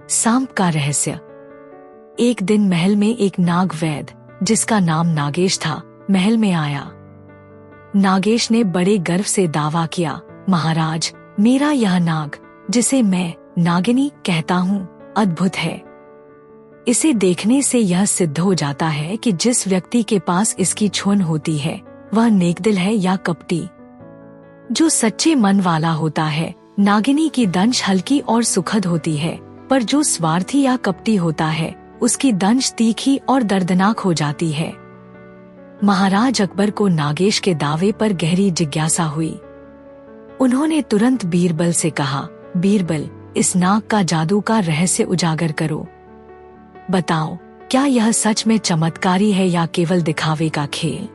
सांप का रहस्य। एक दिन महल में एक नाग वैद्य, जिसका नाम नागेश था, महल में आया। नागेश ने बड़े गर्व से दावा किया, महाराज, मेरा यह नाग, जिसे मैं नागिनी कहता हूँ, अद्भुत है। इसे देखने से यह सिद्ध हो जाता है कि जिस व्यक्ति के पास इसकी छुन होती है वह नेकदिल है या कपटी। जो सच्चे मन वाला होता है, नागिनी की दंश हल्की और सुखद होती है, पर जो स्वार्थी या कपटी होता है उसकी दंश तीखी और दर्दनाक हो जाती है। महाराज अकबर को नागेश के दावे पर गहरी जिज्ञासा हुई। उन्होंने तुरंत बीरबल से कहा, बीरबल, इस नाग का जादू का रहस्य उजागर करो। बताओ, क्या यह सच में चमत्कारी है या केवल दिखावे का खेल?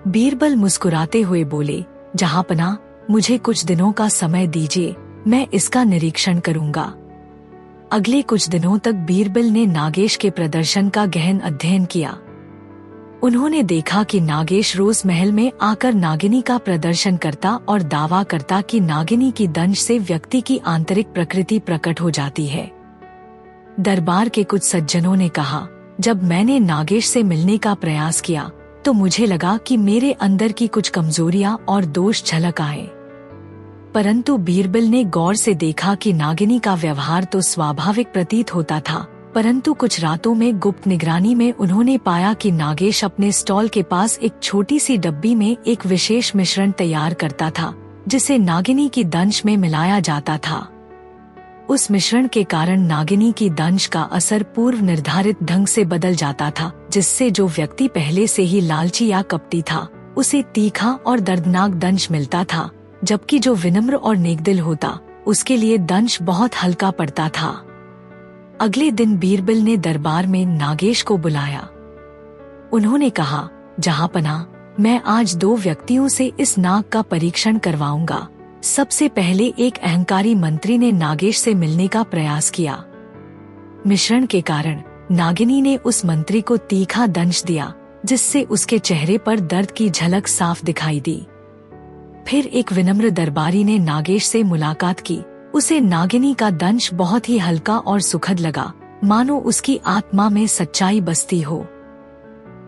बीरबल मुस्कुराते हुए बोले, जहांपना, मुझे कुछ दिनों का समय दीजिए, मैं इसका निरीक्षण करूंगा। अगले कुछ दिनों तक बीरबल ने नागेश के प्रदर्शन का गहन अध्ययन किया। उन्होंने देखा कि नागेश रोज महल में आकर नागिनी का प्रदर्शन करता और दावा करता कि नागिनी की दंश से व्यक्ति की आंतरिक प्रकृति प्रकट हो जाती है। दरबार के कुछ सज्जनों ने कहा, जब मैंने नागेश से मिलने का प्रयास किया तो मुझे लगा कि मेरे अंदर की कुछ कमजोरियां और दोष झलक आए। परंतु बीरबल ने गौर से देखा कि नागिनी का व्यवहार तो स्वाभाविक प्रतीत होता था, परंतु कुछ रातों में गुप्त निगरानी में उन्होंने पाया कि नागेश अपने स्टॉल के पास एक छोटी सी डब्बी में एक विशेष मिश्रण तैयार करता था, जिसे नागिनी की दंश में मिलाया जाता था। उस मिश्रण के कारण नागिनी की दंश का असर पूर्व निर्धारित ढंग से बदल जाता था, जिससे जो व्यक्ति पहले से ही लालची या कपटी था उसे तीखा और दर्दनाक दंश मिलता था, जबकि जो विनम्र और नेकदिल होता उसके लिए दंश बहुत हल्का पड़ता था। अगले दिन बीरबल ने दरबार में नागेश को बुलाया। उन्होंने कहा, जहांपना, मैं आज 2 व्यक्तियों से इस नाग का परीक्षण करवाऊंगा। सबसे पहले एक अहंकारी मंत्री ने नागेश से मिलने का प्रयास किया। मिश्रण के कारण नागिनी ने उस मंत्री को तीखा दंश दिया, जिससे उसके चेहरे पर दर्द की झलक साफ दिखाई दी। फिर एक विनम्र दरबारी ने नागेश से मुलाकात की। उसे नागिनी का दंश बहुत ही हल्का और सुखद लगा, मानो उसकी आत्मा में सच्चाई बसती हो।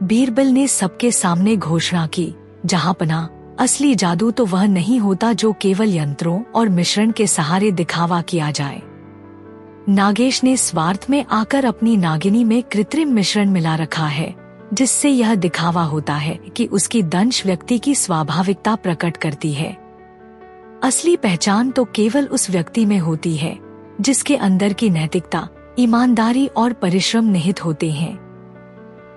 बीरबल ने सबके सामने घोषणा की, जहांपना, असली जादू तो वह नहीं होता जो केवल यंत्रों और मिश्रण के सहारे दिखावा किया जाए। नागेश ने स्वार्थ में आकर अपनी नागिनी में कृत्रिम मिश्रण मिला रखा है, जिससे यह दिखावा होता है कि उसकी दंश व्यक्ति की स्वाभाविकता प्रकट करती है। असली पहचान तो केवल उस व्यक्ति में होती है जिसके अंदर की नैतिकता, ईमानदारी और परिश्रम निहित होते हैं।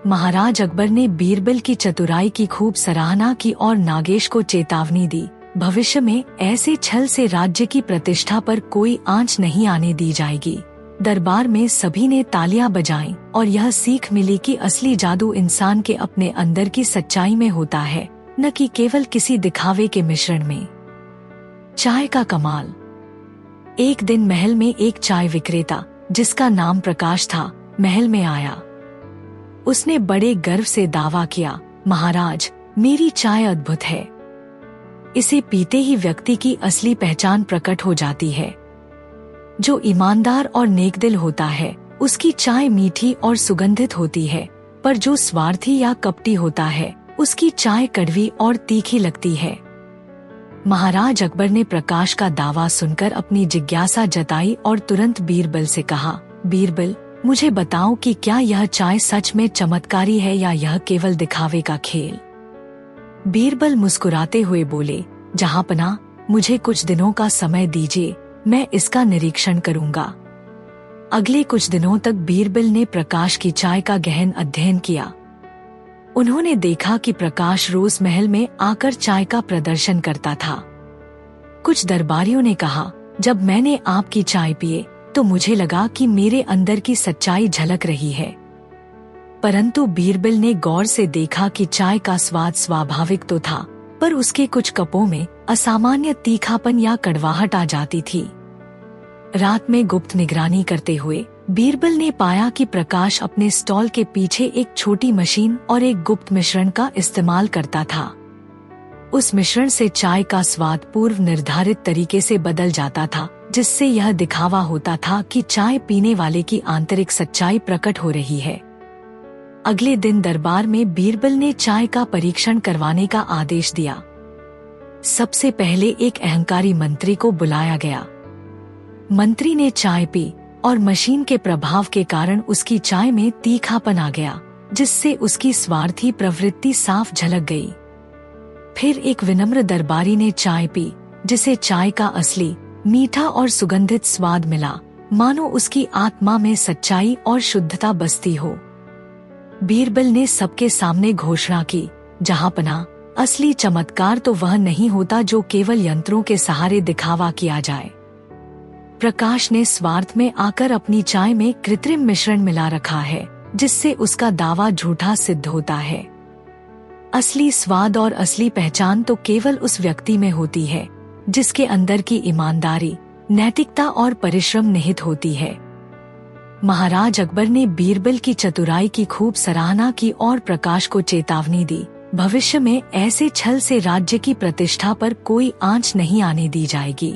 महाराज अकबर ने बीरबल की चतुराई की खूब सराहना की और नागेश को चेतावनी दी, भविष्य में ऐसे छल से राज्य की प्रतिष्ठा पर कोई आंच नहीं आने दी जाएगी। दरबार में सभी ने तालियां बजाईं और यह सीख मिली कि असली जादू इंसान के अपने अंदर की सच्चाई में होता है, न कि केवल किसी दिखावे के मिश्रण में। चाय का कमाल। एक दिन महल में एक चाय विक्रेता, जिसका नाम प्रकाश था, महल में आया। उसने बड़े गर्व से दावा किया, महाराज, मेरी चाय अद्भुत है। इसे पीते ही व्यक्ति की असली पहचान प्रकट हो जाती है। जो ईमानदार और नेकदिल होता है उसकी चाय मीठी और सुगंधित होती है, पर जो स्वार्थी या कपटी होता है उसकी चाय कड़वी और तीखी लगती है। महाराज अकबर ने प्रकाश का दावा सुनकर अपनी जिज्ञासा जताई और तुरंत बीरबल से कहा, बीरबल, मुझे बताओ कि क्या यह चाय सच में चमत्कारी है या यह केवल दिखावे का खेल? बीरबल मुस्कुराते हुए बोले, जहांपना, मुझे कुछ दिनों का समय दीजिए, मैं इसका निरीक्षण करूंगा। अगले कुछ दिनों तक बीरबल ने प्रकाश की चाय का गहन अध्ययन किया। उन्होंने देखा कि प्रकाश रोज महल में आकर चाय का प्रदर्शन करता था। कुछ दरबारियों ने कहा, जब मैंने आपकी चाय पिए तो मुझे लगा कि मेरे अंदर की सच्चाई झलक रही है। परंतु बीरबल ने गौर से देखा कि चाय का स्वाद स्वाभाविक तो था, पर उसके कुछ कपों में असामान्य तीखापन या कड़वाहट आ जाती थी। रात में गुप्त निगरानी करते हुए बीरबल ने पाया कि प्रकाश अपने स्टॉल के पीछे एक छोटी मशीन और एक गुप्त मिश्रण का इस्तेमाल करता था। उस मिश्रण से चाय का स्वाद पूर्व निर्धारित तरीके से बदल जाता था, जिससे यह दिखावा होता था कि चाय पीने वाले की आंतरिक सच्चाई प्रकट हो रही है। अगले दिन दरबार में बीरबल ने चाय का परीक्षण करवाने का आदेश दिया। सबसे पहले एक अहंकारी मंत्री को बुलाया गया। मंत्री ने चाय पी और मशीन के प्रभाव के कारण उसकी चाय में तीखापन आ गया, जिससे उसकी स्वार्थी प्रवृत्ति साफ झलक गई। फिर एक विनम्र दरबारी ने चाय पी, जिसे चाय का असली मीठा और सुगंधित स्वाद मिला, मानो उसकी आत्मा में सच्चाई और शुद्धता बसती हो। बीरबल ने सबके सामने घोषणा की, जहांपना, असली चमत्कार तो वह नहीं होता जो केवल यंत्रों के सहारे दिखावा किया जाए। प्रकाश ने स्वार्थ में आकर अपनी चाय में कृत्रिम मिश्रण मिला रखा है, जिससे उसका दावा झूठा सिद्ध होता है। असली स्वाद और असली पहचान तो केवल उस व्यक्ति में होती है जिसके अंदर की ईमानदारी, नैतिकता और परिश्रम निहित होती है। महाराज अकबर ने बीरबल की चतुराई की खूब सराहना की और प्रकाश को चेतावनी दी, भविष्य में ऐसे छल से राज्य की प्रतिष्ठा पर कोई आंच नहीं आने दी जाएगी।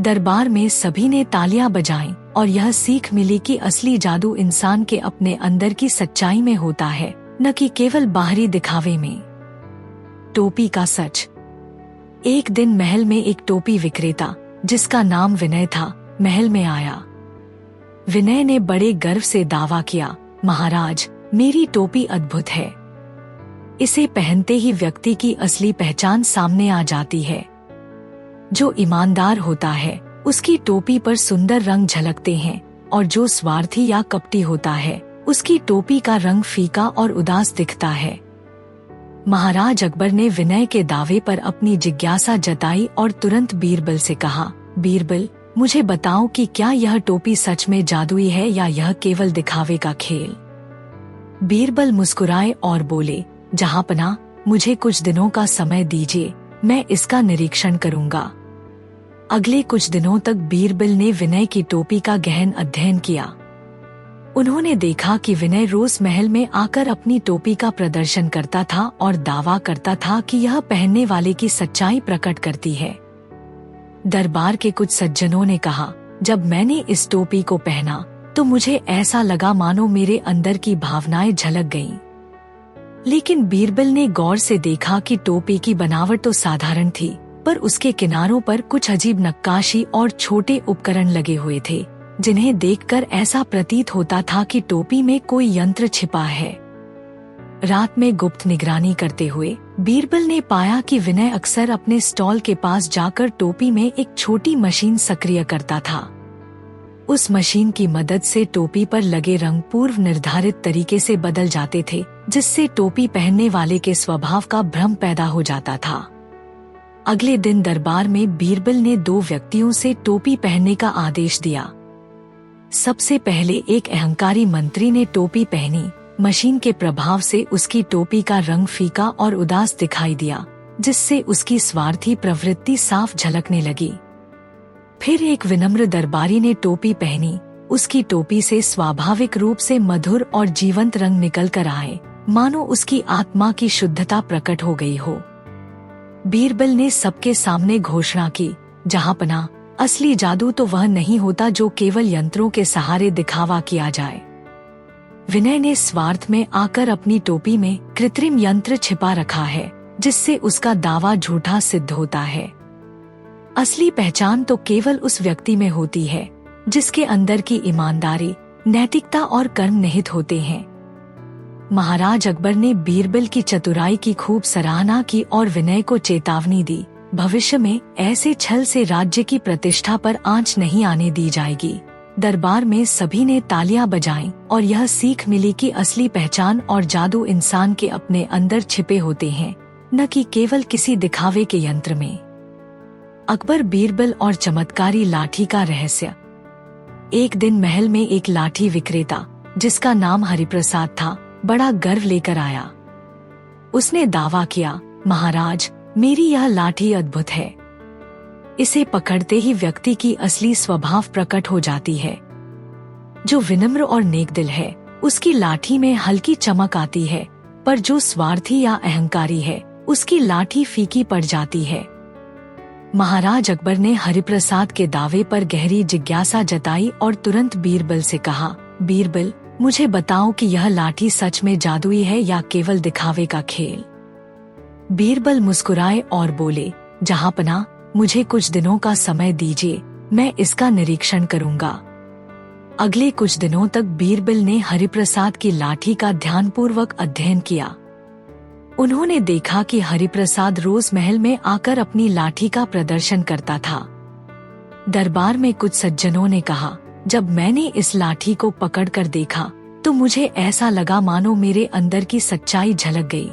दरबार में सभी ने तालियां बजाईं और यह सीख मिली कि असली जादू इंसान के अपने अंदर की सच्चाई में होता है, न कि केवल बाहरी दिखावे में। टोपी का सच। एक दिन महल में एक टोपी विक्रेता, जिसका नाम विनय था, महल में आया। विनय ने बड़े गर्व से दावा किया, महाराज, मेरी टोपी अद्भुत है। इसे पहनते ही व्यक्ति की असली पहचान सामने आ जाती है। जो ईमानदार होता है उसकी टोपी पर सुंदर रंग झलकते हैं, और जो स्वार्थी या कपटी होता है उसकी टोपी का रंग फीका और उदास दिखता है। महाराज अकबर ने विनय के दावे पर अपनी जिज्ञासा जताई और तुरंत बीरबल से कहा, बीरबल, मुझे बताओ कि क्या यह टोपी सच में जादुई है या यह केवल दिखावे का खेल। बीरबल मुस्कुराए और बोले, जहांपना, मुझे कुछ दिनों का समय दीजिए, मैं इसका निरीक्षण करूंगा। अगले कुछ दिनों तक बीरबल ने विनय की टोपी का गहन अध्ययन किया। उन्होंने देखा कि विनय रोज महल में आकर अपनी टोपी का प्रदर्शन करता था और दावा करता था कि यह पहनने वाले की सच्चाई प्रकट करती है। दरबार के कुछ सज्जनों ने कहा, जब मैंने इस टोपी को पहना तो मुझे ऐसा लगा मानो मेरे अंदर की भावनाएं झलक गईं। लेकिन बीरबल ने गौर से देखा कि टोपी की बनावट तो साधारण थी, पर उसके किनारों पर कुछ अजीब नक्काशी और छोटे उपकरण लगे हुए थे, जिन्हें देखकर ऐसा प्रतीत होता था कि टोपी में कोई यंत्र छिपा है। रात में गुप्त निगरानी करते हुए बीरबल ने पाया कि विनय अक्सर अपने स्टॉल के पास जाकर टोपी में एक छोटी मशीन सक्रिय करता था। उस मशीन की मदद से टोपी पर लगे रंग पूर्व निर्धारित तरीके से बदल जाते थे, जिससे टोपी पहनने वाले के स्वभाव का भ्रम पैदा हो जाता था। अगले दिन दरबार में बीरबल ने 2 व्यक्तियों से टोपी पहनने का आदेश दिया। सबसे पहले एक अहंकारी मंत्री ने टोपी पहनी। मशीन के प्रभाव से उसकी टोपी का रंग फीका और उदास दिखाई दिया, जिससे उसकी स्वार्थी प्रवृत्ति साफ झलकने लगी। फिर एक विनम्र दरबारी ने टोपी पहनी। उसकी टोपी से स्वाभाविक रूप से मधुर और जीवंत रंग निकल कर आए, मानो उसकी आत्मा की शुद्धता प्रकट हो गई हो। बीरबल ने सबके सामने घोषणा की, जहांपना, असली जादू तो वह नहीं होता जो केवल यंत्रों के सहारे दिखावा किया जाए। विनय ने स्वार्थ में आकर अपनी टोपी में कृत्रिम यंत्र छिपा रखा है, जिससे उसका दावा झूठा सिद्ध होता है। असली पहचान तो केवल उस व्यक्ति में होती है जिसके अंदर की ईमानदारी, नैतिकता और कर्म निहित होते हैं। महाराज अकबर ने बीरबल की चतुराई की खूब सराहना की और विनय को चेतावनी दी, भविष्य में ऐसे छल से राज्य की प्रतिष्ठा पर आंच नहीं आने दी जाएगी। दरबार में सभी ने तालियां बजाईं और यह सीख मिली कि असली पहचान और जादू इंसान के अपने अंदर छिपे होते हैं, न कि केवल किसी दिखावे के यंत्र में। अकबर, बीरबल और चमत्कारी लाठी का रहस्य। एक दिन महल में एक लाठी विक्रेता, जिसका नाम हरिप्रसाद था, बड़ा गर्व लेकर आया। उसने दावा किया, महाराज, मेरी यह लाठी अद्भुत है। इसे पकड़ते ही व्यक्ति की असली स्वभाव प्रकट हो जाती है। जो विनम्र और नेकदिल है उसकी लाठी में हल्की चमक आती है, पर जो स्वार्थी या अहंकारी है उसकी लाठी फीकी पड़ जाती है। महाराज अकबर ने हरिप्रसाद के दावे पर गहरी जिज्ञासा जताई और तुरंत बीरबल से कहा, बीरबल, मुझे बताओ कि यह लाठी सच में जादुई है या केवल दिखावे का खेल। बीरबल मुस्कुराए और बोले, जहांपना, मुझे कुछ दिनों का समय दीजिए, मैं इसका निरीक्षण करूंगा। अगले कुछ दिनों तक बीरबल ने हरिप्रसाद की लाठी का ध्यानपूर्वक अध्ययन किया। उन्होंने देखा कि हरिप्रसाद रोज महल में आकर अपनी लाठी का प्रदर्शन करता था। दरबार में कुछ सज्जनों ने कहा, जब मैंने इस लाठी को पकड़कर देखा तो मुझे ऐसा लगा मानो मेरे अंदर की सच्चाई झलक गई।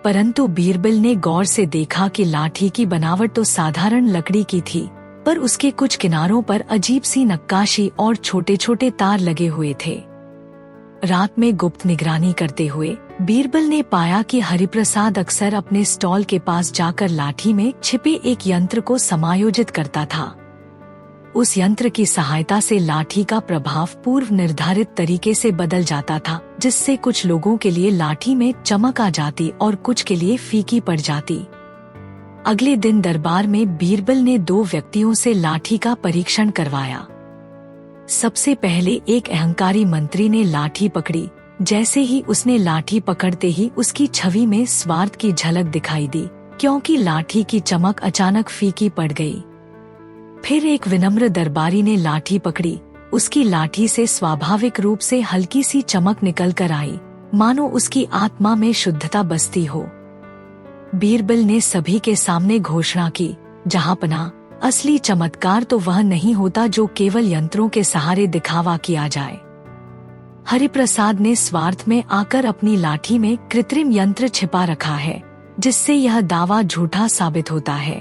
परंतु बीरबल ने गौर से देखा कि लाठी की बनावट तो साधारण लकड़ी की थी, पर उसके कुछ किनारों पर अजीब सी नक्काशी और छोटे छोटे तार लगे हुए थे। रात में गुप्त निगरानी करते हुए बीरबल ने पाया कि हरिप्रसाद अक्सर अपने स्टॉल के पास जाकर लाठी में छिपे एक यंत्र को समायोजित करता था। उस यंत्र की सहायता से लाठी का प्रभाव पूर्व निर्धारित तरीके से बदल जाता था, जिससे कुछ लोगों के लिए लाठी में चमक आ जाती और कुछ के लिए फीकी पड़ जाती। अगले दिन दरबार में बीरबल ने 2 व्यक्तियों से लाठी का परीक्षण करवाया। सबसे पहले एक अहंकारी मंत्री ने लाठी पकड़ी। जैसे ही उसने लाठी पकड़ते ही उसकी छवि में स्वार्थ की झलक दिखाई दी, क्योंकि लाठी की चमक अचानक फीकी पड़ गई। फिर एक विनम्र दरबारी ने लाठी पकड़ी। उसकी लाठी से स्वाभाविक रूप से हल्की सी चमक निकल कर आई, मानो उसकी आत्मा में शुद्धता बसती हो। बीरबल ने सभी के सामने घोषणा की, जहांपना, असली चमत्कार तो वह नहीं होता जो केवल यंत्रों के सहारे दिखावा किया जाए। हरिप्रसाद ने स्वार्थ में आकर अपनी लाठी में कृत्रिम यंत्र छिपा रखा है, जिससे यह दावा झूठा साबित होता है।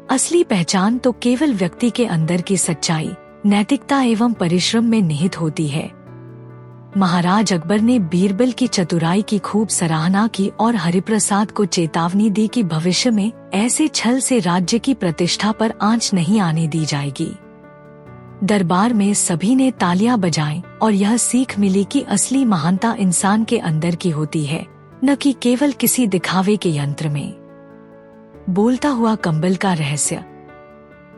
असली पहचान तो केवल व्यक्ति के अंदर की सच्चाई, नैतिकता एवं परिश्रम में निहित होती है। महाराज अकबर ने बीरबल की चतुराई की खूब सराहना की और हरिप्रसाद को चेतावनी दी कि भविष्य में ऐसे छल से राज्य की प्रतिष्ठा पर आंच नहीं आने दी जाएगी। दरबार में सभी ने तालियां बजाईं और यह सीख मिली कि असली महानता इंसान के अंदर की होती है, न कि केवल किसी दिखावे के यंत्र में। बोलता हुआ कंबल का रहस्य।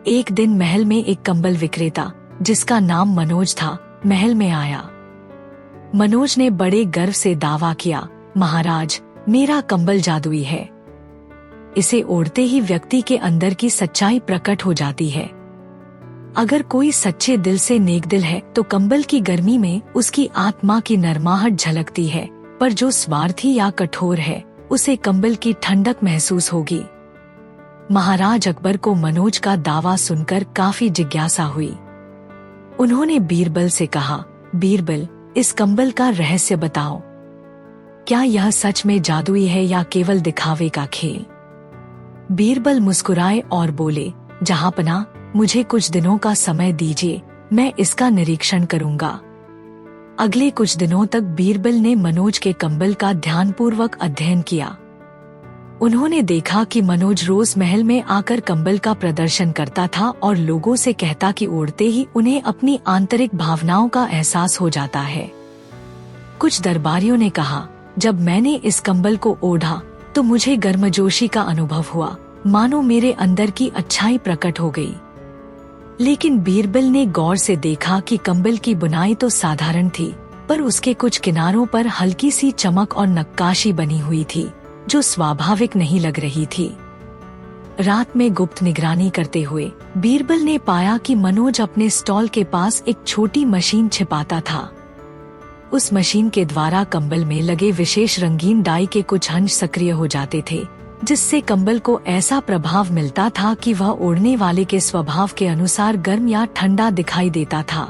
एक दिन महल में एक कंबल विक्रेता, जिसका नाम मनोज था, महल में आया। मनोज ने बड़े गर्व से दावा किया, महाराज, मेरा कंबल जादुई है। इसे ओढ़ते ही व्यक्ति के अंदर की सच्चाई प्रकट हो जाती है। अगर कोई सच्चे दिल से नेकदिल है तो कंबल की गर्मी में उसकी आत्मा की नरमाहट झलकती है, पर जो स्वार्थी या कठोर है उसे कंबल की ठंडक महसूस होगी। महाराज अकबर को मनोज का दावा सुनकर काफी जिज्ञासा हुई। उन्होंने बीरबल से कहा, बीरबल, इस कंबल का रहस्य बताओ। क्या यह सच में जादुई है या केवल दिखावे का खेल? बीरबल मुस्कुराए और बोले, जहांपना, मुझे कुछ दिनों का समय दीजिए, मैं इसका निरीक्षण करूंगा। अगले कुछ दिनों तक बीरबल ने मनोज के कंबल का ध्यानपूर्वक अध्ययन किया। उन्होंने देखा कि मनोज रोज महल में आकर कंबल का प्रदर्शन करता था और लोगों से कहता कि ओढ़ते ही उन्हें अपनी आंतरिक भावनाओं का एहसास हो जाता है। कुछ दरबारियों ने कहा, जब मैंने इस कंबल को ओढ़ा तो मुझे गर्मजोशी का अनुभव हुआ, मानो मेरे अंदर की अच्छाई प्रकट हो गई। लेकिन बीरबल ने गौर से देखा कि कंबल की बुनाई तो साधारण थी, पर उसके कुछ किनारों पर हल्की सी चमक और नक्काशी बनी हुई थी, जो स्वाभाविक नहीं लग रही थी। रात में गुप्त निगरानी करते हुए बीरबल ने पाया कि मनोज अपने स्टॉल के पास एक छोटी मशीन छिपाता था। उस मशीन के द्वारा कंबल में लगे विशेष रंगीन डाई के कुछ अंश सक्रिय हो जाते थे, जिससे कंबल को ऐसा प्रभाव मिलता था कि वह ओढ़ने वाले के स्वभाव के अनुसार गर्म या ठंडा दिखाई देता था।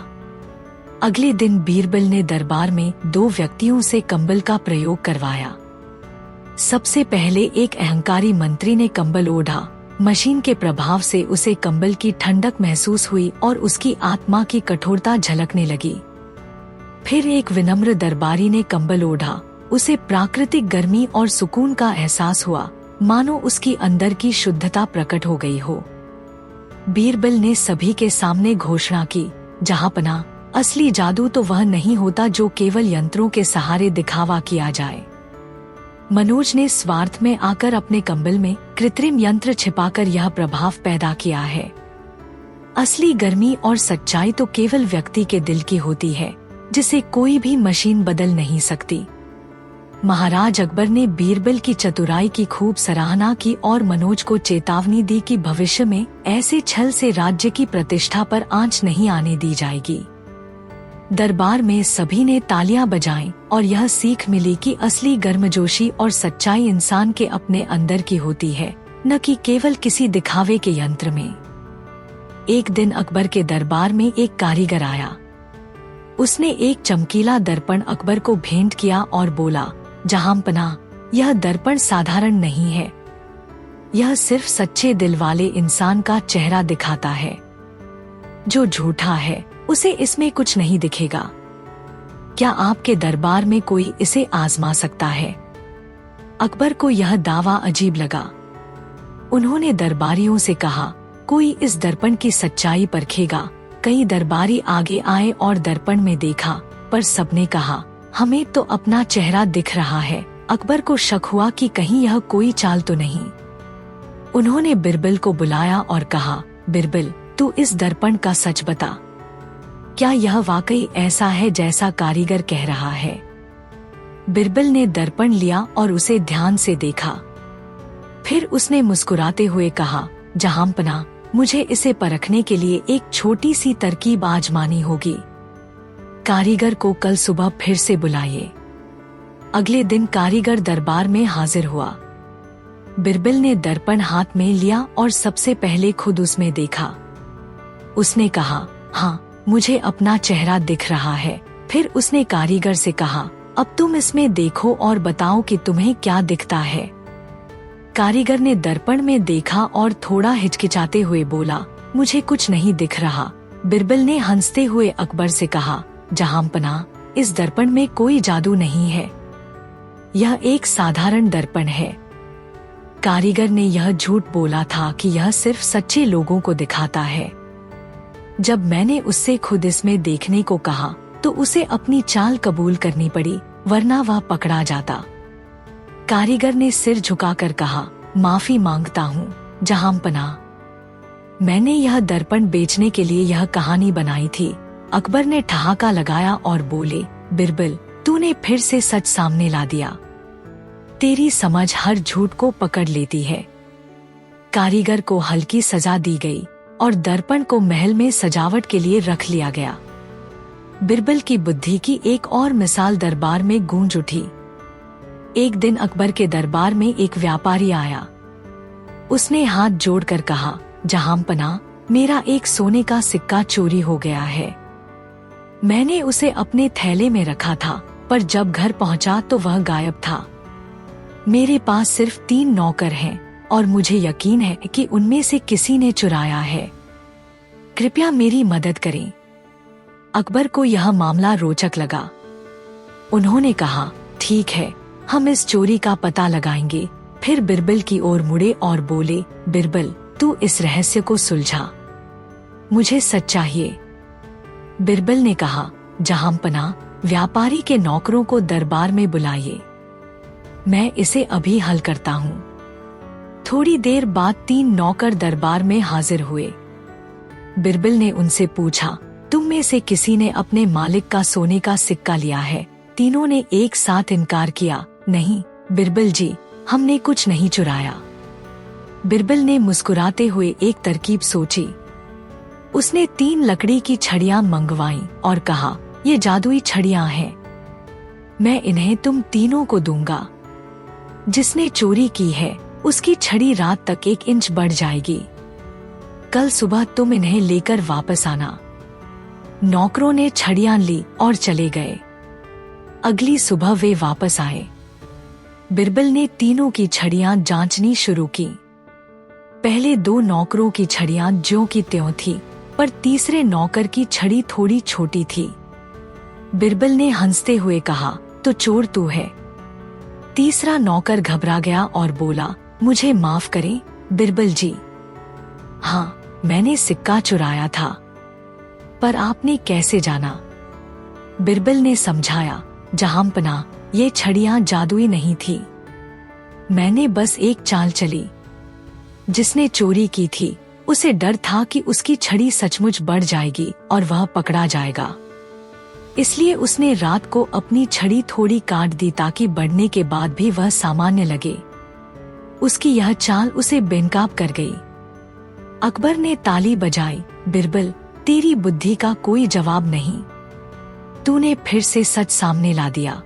अगले दिन बीरबल ने दरबार में 2 व्यक्तियों से कंबल का प्रयोग करवाया। सबसे पहले एक अहंकारी मंत्री ने कंबल ओढ़ा। मशीन के प्रभाव से उसे कंबल की ठंडक महसूस हुई और उसकी आत्मा की कठोरता झलकने लगी। फिर एक विनम्र दरबारी ने कंबल ओढ़ा। उसे प्राकृतिक गर्मी और सुकून का एहसास हुआ, मानो उसकी अंदर की शुद्धता प्रकट हो गई हो। बीरबल ने सभी के सामने घोषणा की, जहांपना, असली जादू तो वह नहीं होता जो केवल यंत्रों के सहारे दिखावा किया जाए। मनोज ने स्वार्थ में आकर अपने कंबल में कृत्रिम यंत्र छिपाकर यह प्रभाव पैदा किया है। असली गर्मी और सच्चाई तो केवल व्यक्ति के दिल की होती है, जिसे कोई भी मशीन बदल नहीं सकती। महाराज अकबर ने बीरबल की चतुराई की खूब सराहना की और मनोज को चेतावनी दी कि भविष्य में ऐसे छल से राज्य की प्रतिष्ठा पर आंच नहीं आने दी जाएगी। दरबार में सभी ने तालियां बजाईं और यह सीख मिली कि असली गर्मजोशी और सच्चाई इंसान के अपने अंदर की होती है, न कि केवल किसी दिखावे के यंत्र में। एक दिन अकबर के दरबार में एक कारीगर आया। उसने एक चमकीला दर्पण अकबर को भेंट किया और बोला, जहांपनाह, यह दर्पण साधारण नहीं है। यह सिर्फ सच्चे दिल वाले इंसान का चेहरा दिखाता है। जो झूठा है उसे इसमें कुछ नहीं दिखेगा। क्या आपके दरबार में कोई इसे आजमा सकता है? अकबर को यह दावा अजीब लगा। उन्होंने दरबारियों से कहा, कोई इस दर्पण की सच्चाई परखेगा। कई दरबारी आगे आए और दर्पण में देखा, पर सबने कहा, हमें तो अपना चेहरा दिख रहा है। अकबर को शक हुआ कि कहीं यह कोई चाल तो नहीं। उन्होंने बिरबल को बुलाया और कहा, बिरबल, तू इस दर्पण का सच बता। क्या यह वाकई ऐसा है जैसा कारीगर कह रहा है? बिरबल ने दर्पण लिया और उसे ध्यान से देखा। फिर उसने मुस्कुराते हुए कहा, जहांपनाह, मुझे इसे परखने के लिए एक छोटी सी तरकीब आजमानी होगी। कारीगर को कल सुबह फिर से बुलाइए। अगले दिन कारीगर दरबार में हाजिर हुआ। बिरबल ने दर्पण हाथ में लिया और सबसे पहले खुद उसमें देखा। उसने कहा, हाँ, मुझे अपना चेहरा दिख रहा है। फिर उसने कारीगर से कहा, अब तुम इसमें देखो और बताओ कि तुम्हें क्या दिखता है। कारीगर ने दर्पण में देखा और थोड़ा हिचकिचाते हुए बोला, मुझे कुछ नहीं दिख रहा। बिरबल ने हंसते हुए अकबर से कहा, जहांपनाह, इस दर्पण में कोई जादू नहीं है। यह एक साधारण दर्पण है। कारीगर ने यह झूठ बोला था कि यह सिर्फ सच्चे लोगों को दिखाता है। जब मैंने उससे खुद इसमें देखने को कहा तो उसे अपनी चाल कबूल करनी पड़ी, वरना वह पकड़ा जाता। कारीगर ने सिर झुकाकर कहा, माफी मांगता हूँ जहांपनाह। मैंने यह दर्पण बेचने के लिए यह कहानी बनाई थी। अकबर ने ठहाका लगाया और बोले, बिरबल, तूने फिर से सच सामने ला दिया। तेरी समझ हर झूठ को पकड़ लेती है। कारीगर को हल्की सजा दी गई और दर्पण को महल में सजावट के लिए रख लिया गया। बिरबल की बुद्धि की एक और मिसाल दरबार में गूंज उठी। एक दिन अकबर के दरबार में एक व्यापारी आया। उसने हाथ जोड़कर कहा, जहांपनाह, मेरा एक सोने का सिक्का चोरी हो गया है। मैंने उसे अपने थैले में रखा था, पर जब घर पहुंचा तो वह गायब था। मेरे पास सिर्फ 3 नौकर हैं और मुझे यकीन है कि उनमें से किसी ने चुराया है। कृपया मेरी मदद करें। अकबर को यह मामला रोचक लगा। उन्होंने कहा, ठीक है, हम इस चोरी का पता लगाएंगे। फिर बिरबल की ओर मुड़े और बोले, बिरबल, तू इस रहस्य को सुलझा। मुझे सच चाहिए। बिरबल ने कहा, जहांपनाह, व्यापारी के नौकरों को दरबार में बुलाइए। मैं इसे अभी हल करता हूँ। थोड़ी देर बाद 3 नौकर दरबार में हाजिर हुए। बिरबल ने उनसे पूछा, तुम में से किसी ने अपने मालिक का सोने का सिक्का लिया है? तीनों ने एक साथ इनकार किया, नहीं बिरबल जी, हमने कुछ नहीं चुराया। बिरबल ने मुस्कुराते हुए एक तरकीब सोची। उसने 3 लकड़ी की छड़ियां मंगवाईं और कहा, ये जादुई छड़ियां हैं। मैं इन्हें तुम तीनों को दूंगा। जिसने चोरी की है उसकी छड़ी रात तक 1 इंच बढ़ जाएगी। कल सुबह तुम इन्हें लेकर वापस आना। नौकरों ने छड़ियां ली और चले गए। अगली सुबह वे वापस आए। बिरबल ने तीनों की छड़ियां जांचनी शुरू की। पहले 2 नौकरों की छड़ियां ज्यों की त्यों थी, पर तीसरे नौकर की छड़ी थोड़ी छोटी थी। बिरबल ने हंसते हुए कहा, तो चोर तू है। तीसरा नौकर घबरा गया और बोला, मुझे माफ करें बिरबल जी। हाँ, मैंने सिक्का चुराया था। पर आपने कैसे जाना? बिरबल ने समझाया, जहांपनाह, ये छड़ियां जादुई नहीं थी। मैंने बस एक चाल चली। जिसने चोरी की थी उसे डर था कि उसकी छड़ी सचमुच बढ़ जाएगी और वह पकड़ा जाएगा। इसलिए उसने रात को अपनी छड़ी थोड़ी काट दी ताकि बढ़ने के बाद भी वह सामान्य लगे। उसकी यह चाल उसे बेनकाब कर गई। अकबर ने ताली बजाई। बिरबल, तेरी बुद्धि का कोई जवाब नहीं। तूने फिर से सच सामने ला दिया।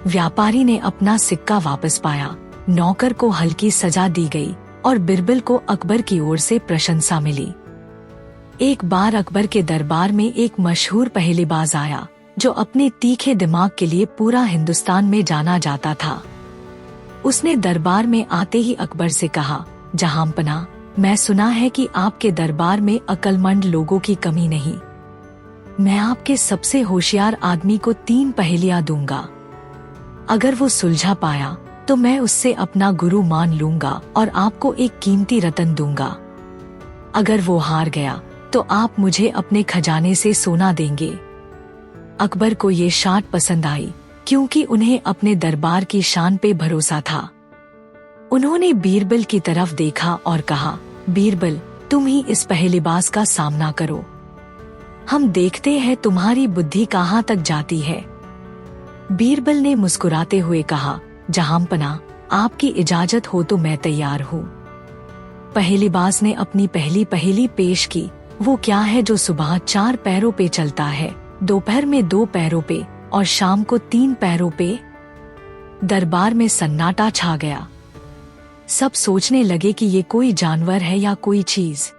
व्यापारी ने अपना सिक्का वापस पाया। नौकर को हल्की सजा दी गई और बिरबल को अकबर की ओर से प्रशंसा मिली। एक बार अकबर के दरबार में एक मशहूर पहेलीबाज आया जो अपने तीखे दिमाग के लिए पूरा हिंदुस्तान में जाना जाता था। उसने दरबार में आते ही अकबर से कहा, जहांपना, मैं सुना है कि आपके दरबार में अक्लमंद लोगों की कमी नहीं। मैं आपके सबसे होशियार आदमी को 3 पहेलियां दूंगा। अगर वो सुलझा पाया तो मैं उससे अपना गुरु मान लूंगा और आपको एक कीमती रतन दूंगा। अगर वो हार गया तो आप मुझे अपने खजाने से सोना देंगे। अकबर को ये शर्त पसंद आई क्योंकि उन्हें अपने दरबार की शान पे भरोसा था। उन्होंने बीरबल की तरफ देखा और कहा, बीरबल, तुम ही इस पहेलीबाज का सामना करो। हम देखते हैं तुम्हारी बुद्धि कहाँ तक जाती है। बीरबल ने मुस्कुराते हुए कहा, जहांपना, आपकी इजाजत हो तो मैं तैयार हूँ। पहेलीबाज ने अपनी पहली पहेली पेश की। वो क्या है जो सुबह 4 पैरों पे चलता है, दोपहर में 2 पैरों पे और शाम को 3 पैरों पे? दरबार में सन्नाटा छा गया। सब सोचने लगे कि ये कोई जानवर है या कोई चीज।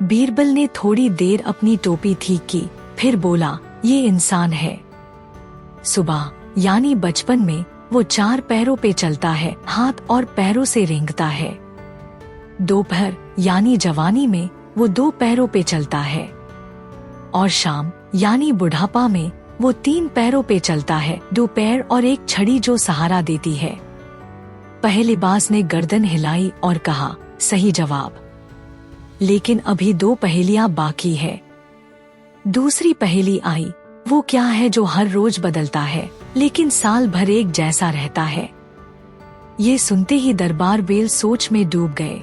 बीरबल ने थोड़ी देर अपनी टोपी ठीक की, फिर बोला, ये इंसान है। सुबह यानी बचपन में वो 4 पैरों पे चलता है, हाथ और पैरों से रेंगता है। दोपहर यानी जवानी में वो 2 पैरों पे चलता है। और शाम यानी बुढ़ापा में वो 3 पैरों पे चलता है, 2 पैर और एक छड़ी जो सहारा देती है। पहेलीबाज ने गर्दन हिलाई और कहा, सही जवाब। लेकिन अभी 2 पहेलियां बाकी है। दूसरी पहेली आई। वो क्या है जो हर रोज बदलता है लेकिन साल भर एक जैसा रहता है? ये सुनते ही दरबार बेल सोच में डूब गए।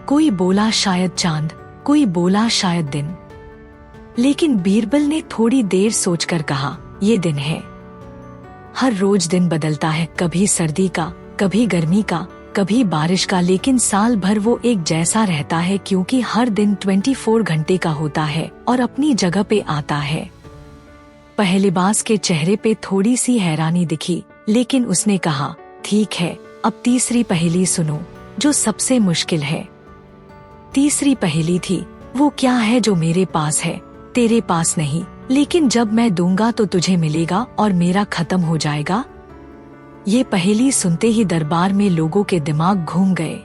कोई बोला शायद चांद, कोई बोला शायद दिन। लेकिन बीरबल ने थोड़ी देर सोचकर कहा, ये दिन है। हर रोज दिन बदलता है, कभी सर्दी का, कभी गर्मी का, कभी बारिश का, लेकिन साल भर वो एक जैसा रहता है क्योंकि हर दिन 24 घंटे का होता है और अपनी जगह पे आता है। पहेलीबाज के चेहरे पे थोड़ी सी हैरानी दिखी, लेकिन उसने कहा, ठीक है, अब तीसरी पहेली सुनो, जो सबसे मुश्किल है। तीसरी पहेली थी, वो क्या है जो मेरे पास है, तेरे पास नहीं, लेकिन जब मैं दूंगा तो तुझे मिलेगा और मेरा खत्म हो जाएगा। ये पहेली सुनते ही दरबार में लोगों के दिमाग घूम गए।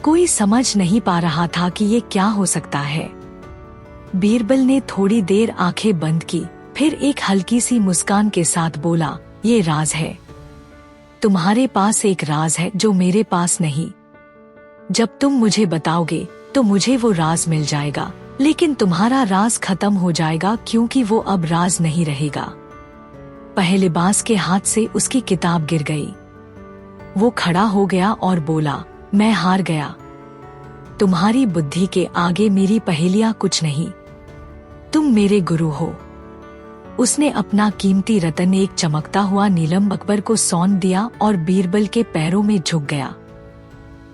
कोई समझ नहीं पा रहा था कि ये क्या हो सकता है। बीरबल ने थोड़ी देर आंखें बंद की, फिर एक हल्की सी मुस्कान के साथ बोला, ये राज है। तुम्हारे पास एक राज है जो मेरे पास नहीं। जब तुम मुझे बताओगे तो मुझे वो राज मिल जाएगा, लेकिन तुम्हारा राज खत्म हो जाएगा क्योंकि वो अब राज नहीं रहेगा। पहेलीबाज के हाथ से उसकी किताब गिर गई। वो खड़ा हो गया और बोला, मैं हार गया। तुम्हारी बुद्धि के आगे मेरी पहेलियां कुछ नहीं। तुम मेरे गुरु हो। उसने अपना कीमती रतन एक चमकता हुआ नीलम अकबर को सौंप दिया और बीरबल के पैरों में झुक गया।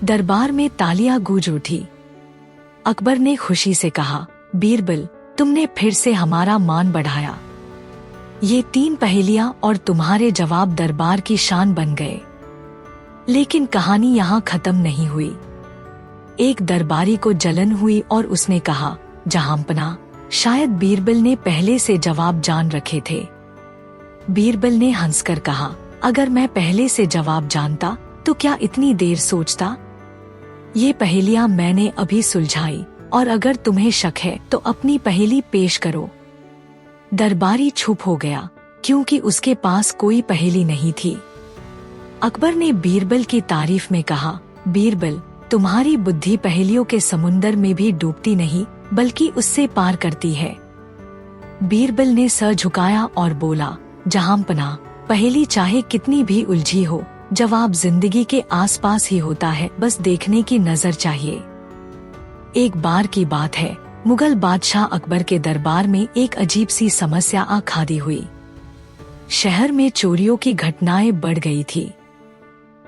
दरबार में तालियां गूंज उठी। अकबर ने खुशी से कहा, बीरबल, तुमने फिर से हमारा मान बढ़ाया। ये 3 पहेलियां और तुम्हारे जवाब दरबार की शान बन गए। लेकिन कहानी यहाँ खत्म नहीं हुई। एक दरबारी को जलन हुई और उसने कहा, जहांपना, शायद बीरबल ने पहले से जवाब जान रखे थे। बीरबल ने हंसकर कहा, अगर मैं पहले से जवाब जानता तो क्या इतनी देर सोचता? ये पहेलियां मैंने अभी सुलझाई और अगर तुम्हें शक है तो अपनी पहेली पेश करो। दरबारी चुप हो गया क्योंकि उसके पास कोई पहेली नहीं थी। अकबर ने बीरबल की तारीफ में कहा, बीरबल, तुम्हारी बुद्धि पहेलियों के समुंदर में भी डूबती नहीं बल्कि उससे पार करती है। बीरबल ने सर झुकाया और बोला, जहांपना, पहेली चाहे कितनी भी उलझी हो, जवाब जिंदगी के आसपास ही होता है, बस देखने की नजर चाहिए। एक बार की बात है, मुगल बादशाह अकबर के दरबार में एक अजीब सी समस्या आ खड़ी हुई। शहर में चोरियों की घटनाएं बढ़ गई थी।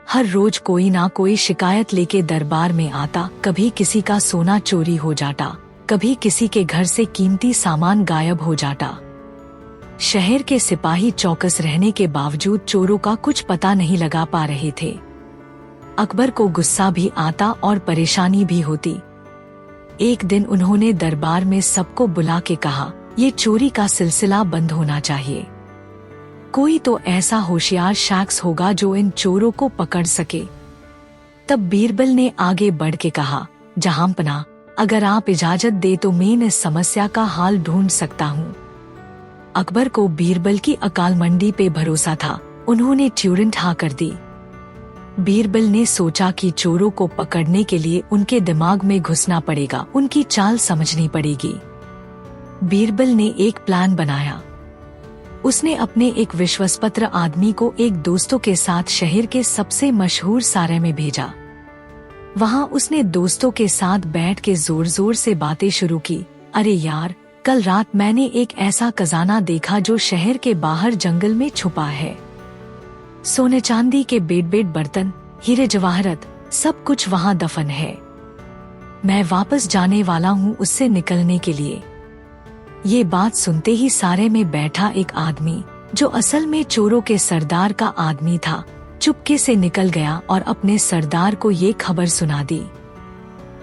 हर रोज कोई ना कोई शिकायत लेके दरबार में आता। कभी किसी का सोना चोरी हो जाता, कभी किसी के घर से कीमती सामान गायब हो जाता। शहर के सिपाही चौकस रहने के बावजूद चोरों का कुछ पता नहीं लगा पा रहे थे। अकबर को गुस्सा भी आता और परेशानी भी होती। एक दिन उन्होंने दरबार में सबको बुला के कहा, ये चोरी का सिलसिला बंद होना चाहिए। कोई तो ऐसा होशियार शख्स होगा जो इन चोरों को पकड़ सके। तब बीरबल ने आगे बढ़ के कहा, जहांपना, अगर आप इजाजत दे तो मैं इस समस्या का हाल ढूंढ सकता हूँ। अकबर को बीरबल की अकालमंदी पे भरोसा था। उन्होंने तुरंत हाँ कर दी। बीरबल ने सोचा कि चोरों को पकड़ने के लिए उनके दिमाग में घुसना पड़ेगा, उनकी चाल समझनी पड़ेगी। बीरबल ने एक प्लान बनाया। उसने अपने एक विश्वस्पत्र आदमी को एक दोस्तों के साथ शहर के सबसे मशहूर सारे में भेजा। वहां उसने दोस्तों के साथ बैठ के जोर जोर से बातें शुरू की। अरे यार, कल रात मैंने एक ऐसा खजाना देखा जो शहर के बाहर जंगल में छुपा है। सोने चांदी के बेड बर्तन, हीरे जवाहरत, सब कुछ वहां दफन है। मैं वापस जाने वाला हूँ उससे निकलने के लिए। ये बात सुनते ही सारे में बैठा एक आदमी, जो असल में चोरों के सरदार का आदमी था, चुपके से निकल गया और अपने सरदार को ये खबर सुना दी।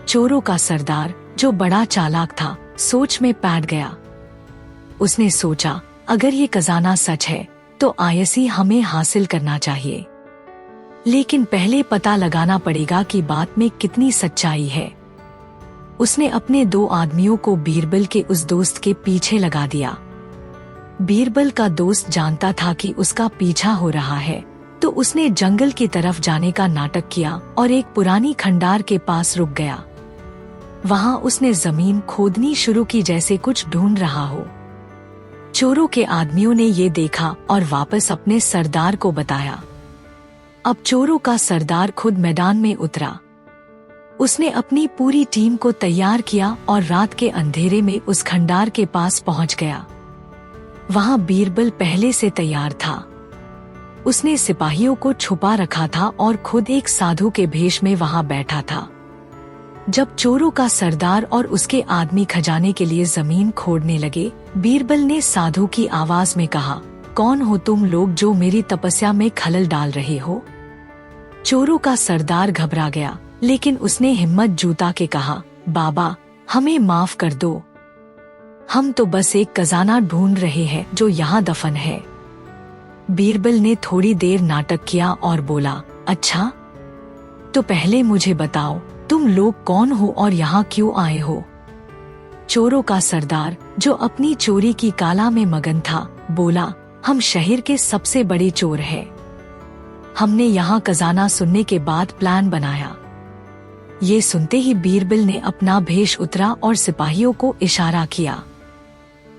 चोरों का सरदार, जो बड़ा चालाक था, सोच में पैठ गया। उसने सोचा, अगर ये खजाना सच है तो आयसी हमें हासिल करना चाहिए, लेकिन पहले पता लगाना पड़ेगा कि बात में कितनी सच्चाई है। उसने अपने 2 आदमियों को बीरबल के उस दोस्त के पीछे लगा दिया। बीरबल का दोस्त जानता था कि उसका पीछा हो रहा है, तो उसने जंगल की तरफ जाने का नाटक किया और एक पुरानी खंडार के पास रुक गया। वहां उसने जमीन खोदनी शुरू की, जैसे कुछ ढूंढ रहा हो। चोरों के आदमियों ने ये देखा और वापस अपने सरदार को बताया। अब चोरों का सरदार खुद मैदान में उतरा। उसने अपनी पूरी टीम को तैयार किया और रात के अंधेरे में उस खंडार के पास पहुंच गया। वहां बीरबल पहले से तैयार था। उसने सिपाहियों को छुपा रखा था और खुद एक साधु के भेष में वहां बैठा था। जब चोरों का सरदार और उसके आदमी खजाने के लिए जमीन खोदने लगे, बीरबल ने साधु की आवाज में कहा, कौन हो तुम लोग जो मेरी तपस्या में खलल डाल रहे हो? चोरों का सरदार घबरा गया, लेकिन उसने हिम्मत जुटा के कहा, बाबा, हमें माफ कर दो। हम तो बस एक खजाना ढूंढ रहे हैं जो यहाँ दफन है। बीरबल ने थोड़ी देर नाटक किया और बोला, अच्छा, तो पहले मुझे बताओ, तुम लोग कौन हो और यहाँ क्यों आए हो? चोरों का सरदार, जो अपनी चोरी की काला में मगन था, बोला, हम शहर के सबसे बड़े चोर हैं। हमने यहाँ खजाना सुनने के बाद प्लान बनाया। ये सुनते ही बीरबल ने अपना भेष उतरा और सिपाहियों को इशारा किया।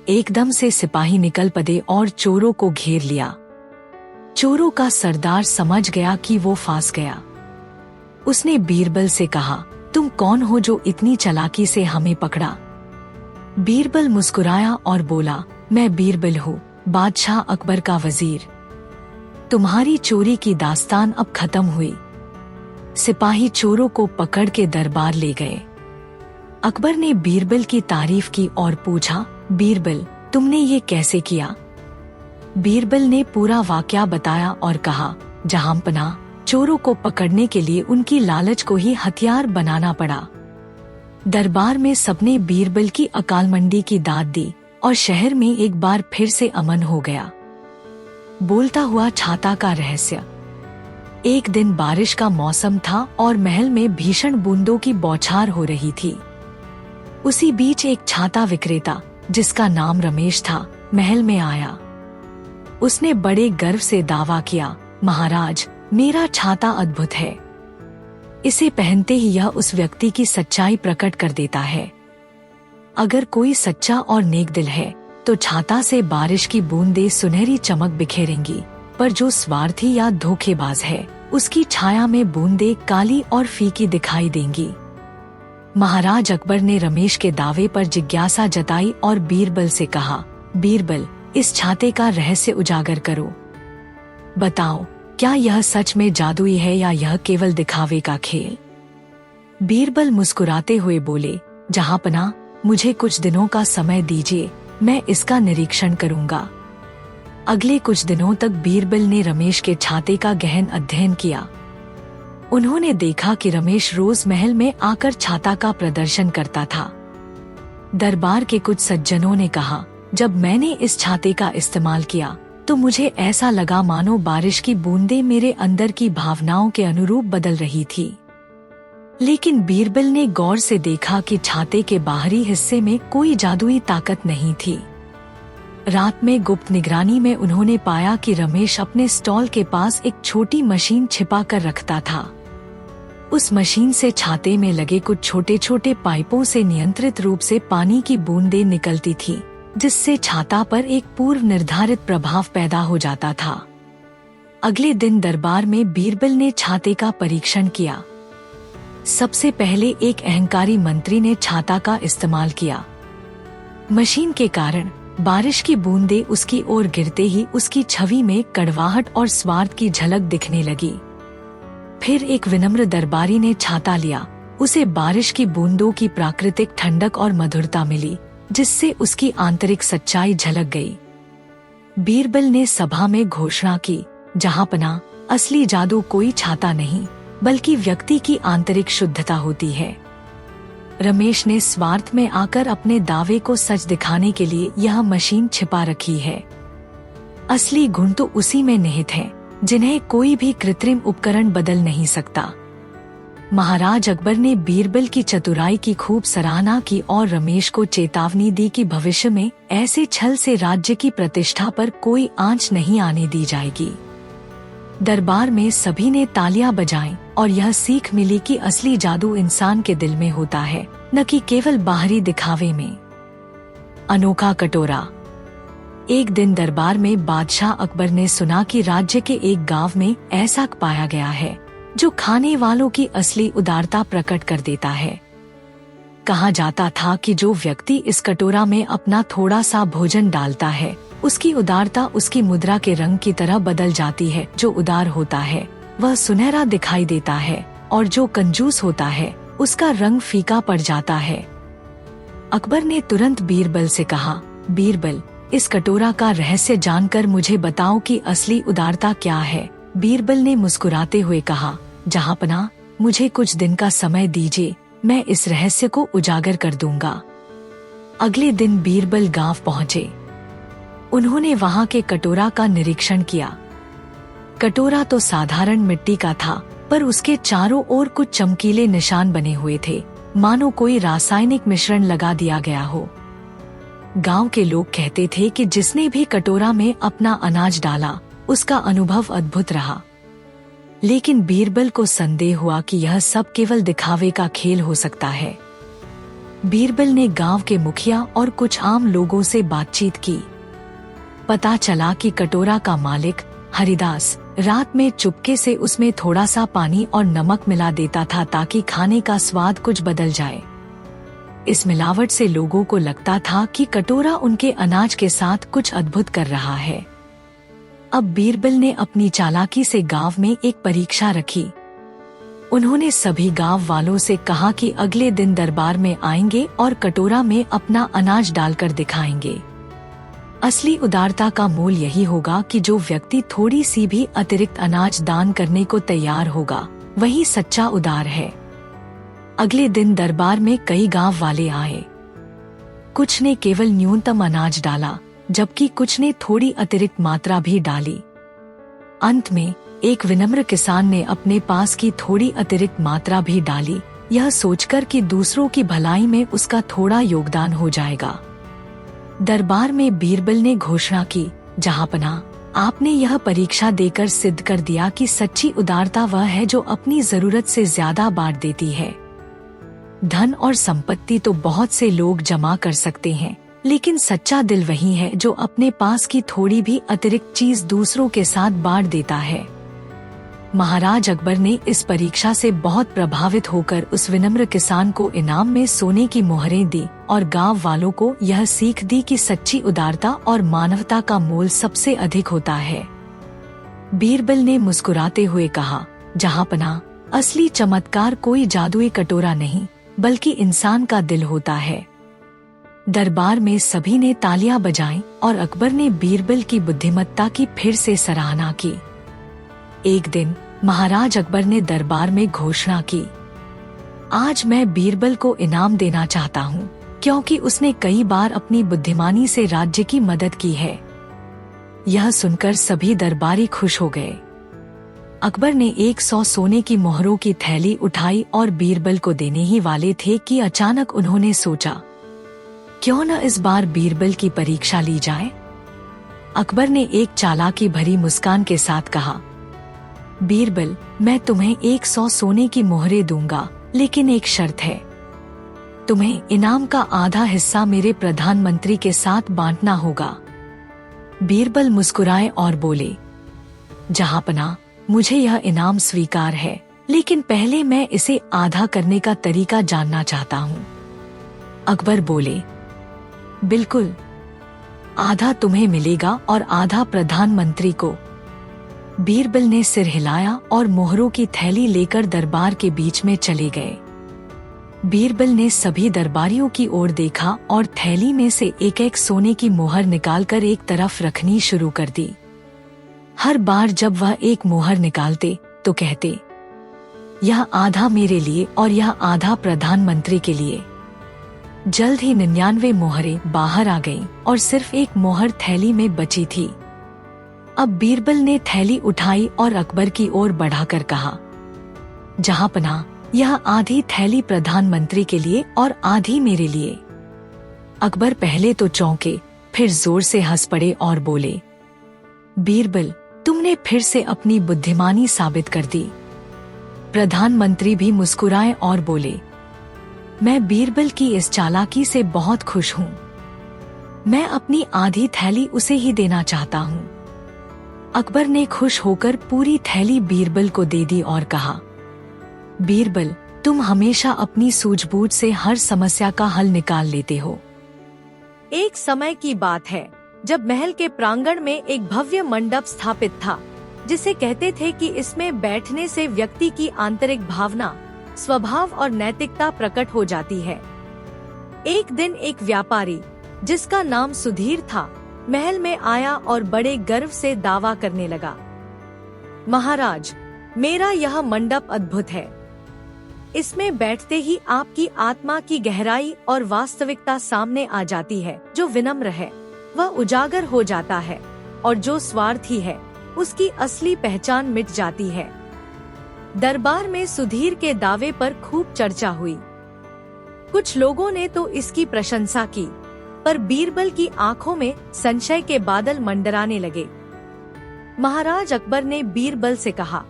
एकदम से सिपाही निकल पड़े और चोरों को घेर लिया। चोरों का सरदार समझ गया कि वो फंस गया। उसने बीरबल से कहा, तुम कौन हो जो इतनी चालाकी से हमें पकड़ा? बीरबल मुस्कुराया और बोला, मैं बीरबल हूँ, बादशाह अकबर का वजीर। तुम्हारी चोरी की दास्तान अब खत्म हुई। सिपाही चोरों को पकड़ के दरबार ले गए। अकबर ने बीरबल की तारीफ की और पूछा, बीरबल, तुमने ये कैसे किया? बीरबल ने पूरा वाकया बताया और कहा, जहांपना, चोरों को पकड़ने के लिए उनकी लालच को ही हथियार बनाना पड़ा। दरबार में सबने बीरबल की अकालमंदी की दाद दी और शहर में एक बार फिर से अमन हो गया। बोलता हुआ छाता का रहस्य। एक दिन बारिश का मौसम था और महल में भीषण बूंदों की बौछार हो रही थी। उसी बीच एक छाता विक्रेता, जिसका नाम रमेश था, महल में आया। उसने बड़े गर्व से दावा किया, महाराज, मेरा छाता अद्भुत है। इसे पहनते ही यह उस व्यक्ति की सच्चाई प्रकट कर देता है। अगर कोई सच्चा और नेक दिल है तो छाता से बारिश की बूंदें सुनहरी चमक बिखेरेंगी, पर जो स्वार्थी या धोखेबाज है उसकी छाया में बूंदें काली और फीकी दिखाई देंगी। महाराज अकबर ने रमेश के दावे पर जिज्ञासा जताई और बीरबल से कहा, बीरबल, इस छाते का रहस्य उजागर करो। बताओ, क्या यह सच में जादुई है या यह केवल दिखावे का खेल? बीरबल मुस्कुराते हुए बोले, जहांपना, मुझे कुछ दिनों का समय दीजिए, मैं इसका निरीक्षण करूंगा। अगले कुछ दिनों तक बीरबल ने रमेश के छाते का गहन अध्ययन किया। उन्होंने देखा कि रमेश रोज महल में आकर छाता का प्रदर्शन करता था। दरबार के कुछ सज्जनों ने कहा, जब मैंने इस छाते का इस्तेमाल किया तो मुझे ऐसा लगा मानो बारिश की बूंदें मेरे अंदर की भावनाओं के अनुरूप बदल रही थी। लेकिन बीरबल ने गौर से देखा कि छाते के बाहरी हिस्से में कोई जादुई ताकत नहीं थी। रात में गुप्त निगरानी में उन्होंने पाया कि रमेश अपने स्टॉल के पास एक छोटी मशीन छिपा कर रखता था। उस मशीन से छाते में लगे कुछ छोटे छोटे पाइपों से नियंत्रित रूप से पानी की बूंदें निकलती थी, जिससे छाता पर एक पूर्व निर्धारित प्रभाव पैदा हो जाता था। अगले दिन दरबार में बीरबल ने छाते का परीक्षण किया। सबसे पहले एक अहंकारी मंत्री ने छाता का इस्तेमाल किया। मशीन के कारण बारिश की बूंदें उसकी ओर गिरते ही उसकी छवि में कड़वाहट और स्वार्थ की झलक दिखने लगी। फिर एक विनम्र दरबारी ने छाता लिया। उसे बारिश की बूंदों की प्राकृतिक ठंडक और मधुरता मिली, जिससे उसकी आंतरिक सच्चाई झलक गई। बीरबल ने सभा में घोषणा की, जहांपना, असली जादू कोई छाता नहीं, बल्कि व्यक्ति की आंतरिक शुद्धता होती है। रमेश ने स्वार्थ में आकर अपने दावे को सच दिखाने के लिए यह मशीन छिपा रखी है। असली गुण तो उसी में निहित है, जिन्हें कोई भी कृत्रिम उपकरण बदल नहीं सकता। महाराज अकबर ने बीरबल की चतुराई की खूब सराहना की और रमेश को चेतावनी दी कि भविष्य में ऐसे छल से राज्य की प्रतिष्ठा पर कोई आंच नहीं आने दी जाएगी। दरबार में सभी ने तालियां बजाईं और यह सीख मिली कि असली जादू इंसान के दिल में होता है, न कि केवल बाहरी दिखावे में। अनोखा कटोरा। एक दिन दरबार में बादशाह अकबर ने सुना कि राज्य के एक गांव में ऐसा पाया गया है जो खाने वालों की असली उदारता प्रकट कर देता है। कहा जाता था कि जो व्यक्ति इस कटोरा में अपना थोड़ा सा भोजन डालता है, उसकी उदारता उसकी मुद्रा के रंग की तरह बदल जाती है। जो उदार होता है वह सुनहरा दिखाई देता है, और जो कंजूस होता है उसका रंग फीका पड़ जाता है। अकबर ने तुरंत बीरबल से कहा, बीरबल, इस कटोरा का रहस्य जानकर मुझे बताओ कि असली उदारता क्या है। बीरबल ने मुस्कुराते हुए कहा, जहांपना, मुझे कुछ दिन का समय दीजिए, मैं इस रहस्य को उजागर कर दूंगा। अगले दिन बीरबल गांव पहुंचे। उन्होंने वहां के कटोरा का निरीक्षण किया। कटोरा तो साधारण मिट्टी का था, पर उसके चारों ओर कुछ चमकीले निशान बने हुए थे, मानो कोई रासायनिक मिश्रण लगा दिया गया हो। गांव के लोग कहते थे कि जिसने भी कटोरा में अपना अनाज डाला, उसका अनुभव अद्भुत रहा। लेकिन बीरबल को संदेह हुआ कि यह सब केवल दिखावे का खेल हो सकता है। बीरबल ने गांव के मुखिया और कुछ आम लोगों से बातचीत की। पता चला कि कटोरा का मालिक हरिदास रात में चुपके से उसमें थोड़ा सा पानी और नमक मिला देता था, ताकि खाने का स्वाद कुछ बदल जाए। इस मिलावट से लोगों को लगता था कि कटोरा उनके अनाज के साथ कुछ अद्भुत कर रहा है। अब बीरबल ने अपनी चालाकी से गांव में एक परीक्षा रखी। उन्होंने सभी गांव वालों से कहा कि अगले दिन दरबार में आएंगे और कटोरा में अपना अनाज डालकर दिखाएंगे। असली उदारता का मूल यही होगा कि जो व्यक्ति थोड़ी सी भी अतिरिक्त अनाज दान करने को तैयार होगा, वही सच्चा उदार है। अगले दिन दरबार में कई गांव वाले आए। कुछ ने केवल न्यूनतम अनाज डाला, जबकि कुछ ने थोड़ी अतिरिक्त मात्रा भी डाली। अंत में एक विनम्र किसान ने अपने पास की थोड़ी अतिरिक्त मात्रा भी डाली, यह सोचकर कि दूसरों की भलाई में उसका थोड़ा योगदान हो जाएगा। दरबार में बीरबल ने घोषणा की, जहांपना, आपने यह परीक्षा देकर सिद्ध कर दिया कि सच्ची उदारता वह है जो अपनी जरूरत से ज्यादा बांट देती है। धन और संपत्ति तो बहुत से लोग जमा कर सकते हैं, लेकिन सच्चा दिल वही है जो अपने पास की थोड़ी भी अतिरिक्त चीज दूसरों के साथ बांट देता है। महाराज अकबर ने इस परीक्षा से बहुत प्रभावित होकर उस विनम्र किसान को इनाम में सोने की मोहरें दी और गांव वालों को यह सीख दी कि सच्ची उदारता और मानवता का मोल सबसे अधिक होता है। बीरबल ने मुस्कुराते हुए कहा, जहांपनाह, असली चमत्कार कोई जादुई कटोरा नहीं बल्कि इंसान का दिल होता है। दरबार में सभी ने तालियां बजाईं और अकबर ने बीरबल की बुद्धिमत्ता की फिर से सराहना की। एक दिन महाराज अकबर ने दरबार में घोषणा की, आज मैं बीरबल को इनाम देना चाहता हूँ, क्योंकि उसने कई बार अपनी बुद्धिमानी से राज्य की मदद की है। यह सुनकर सभी दरबारी खुश हो गए। अकबर ने 100 सोने की मोहरों की थैली उठाई और बीरबल को देने ही वाले थे कि अचानक उन्होंने सोचा, क्यों न इस बार बीरबल की परीक्षा ली जाए। अकबर ने एक चालाकी भरी मुस्कान के साथ कहा, बीरबल, मैं तुम्हें 100 सोने की मोहरें दूंगा, लेकिन एक शर्त है। तुम्हें इनाम का आधा हिस्सा मेरे प्रधानमंत्री के साथ बांटना होगा। बीरबल मुस्कुराए और बोले, जहांपनाह, मुझे यह इनाम स्वीकार है, लेकिन पहले मैं इसे आधा करने का तरीका जानना चाहता हूँ। अकबर बोले, बिल्कुल, आधा तुम्हें मिलेगा और आधा प्रधानमंत्री को। बीरबल ने सिर हिलाया और मोहरों की थैली लेकर दरबार के बीच में चले गए। बीरबल ने सभी दरबारियों की ओर देखा और थैली में से एक एक सोने की मोहर निकालकर एक तरफ रखनी शुरू कर दी। हर बार जब वह एक मोहर निकालते तो कहते, यह आधा मेरे लिए और यह आधा प्रधानमंत्री के लिए। जल्द ही 99 मोहरें बाहर आ गईं और सिर्फ एक मोहर थैली में बची थी। अब बीरबल ने थैली उठाई और अकबर की ओर बढ़ाकर कहा, जहांपनाह, यह आधी थैली प्रधानमंत्री के लिए और आधी मेरे लिए। अकबर पहले तो चौंके, फिर जोर से हंस पड़े और बोले, बीरबल, तुमने फिर से अपनी बुद्धिमानी साबित कर दी। प्रधानमंत्री भी मुस्कुराए और बोले, मैं बीरबल की इस चालाकी से बहुत खुश हूँ। मैं अपनी आधी थैली उसे ही देना चाहता हूँ। अकबर ने खुश होकर पूरी थैली बीरबल को दे दी और कहा, बीरबल, तुम हमेशा अपनी सूझबूझ से हर समस्या का हल निकाल लेते हो। एक समय की बात है जब महल के प्रांगण में एक भव्य मंडप स्थापित था, जिसे कहते थे कि इसमें बैठने से व्यक्ति की आंतरिक भावना, स्वभाव और नैतिकता प्रकट हो जाती है। एक दिन एक व्यापारी, जिसका नाम सुधीर था, महल में आया और बड़े गर्व से दावा करने लगा, महाराज, मेरा यह मंडप अद्भुत है। इसमें बैठते ही आपकी आत्मा की गहराई और वास्तविकता सामने आ जाती है। जो विनम्र है वह उजागर हो जाता है और जो स्वार्थी है उसकी असली पहचान मिट जाती है। दरबार में सुधीर के दावे पर खूब चर्चा हुई। कुछ लोगों ने तो इसकी प्रशंसा की, पर बीरबल की आंखों में संशय के बादल मंडराने लगे। महाराज अकबर ने बीरबल से कहा,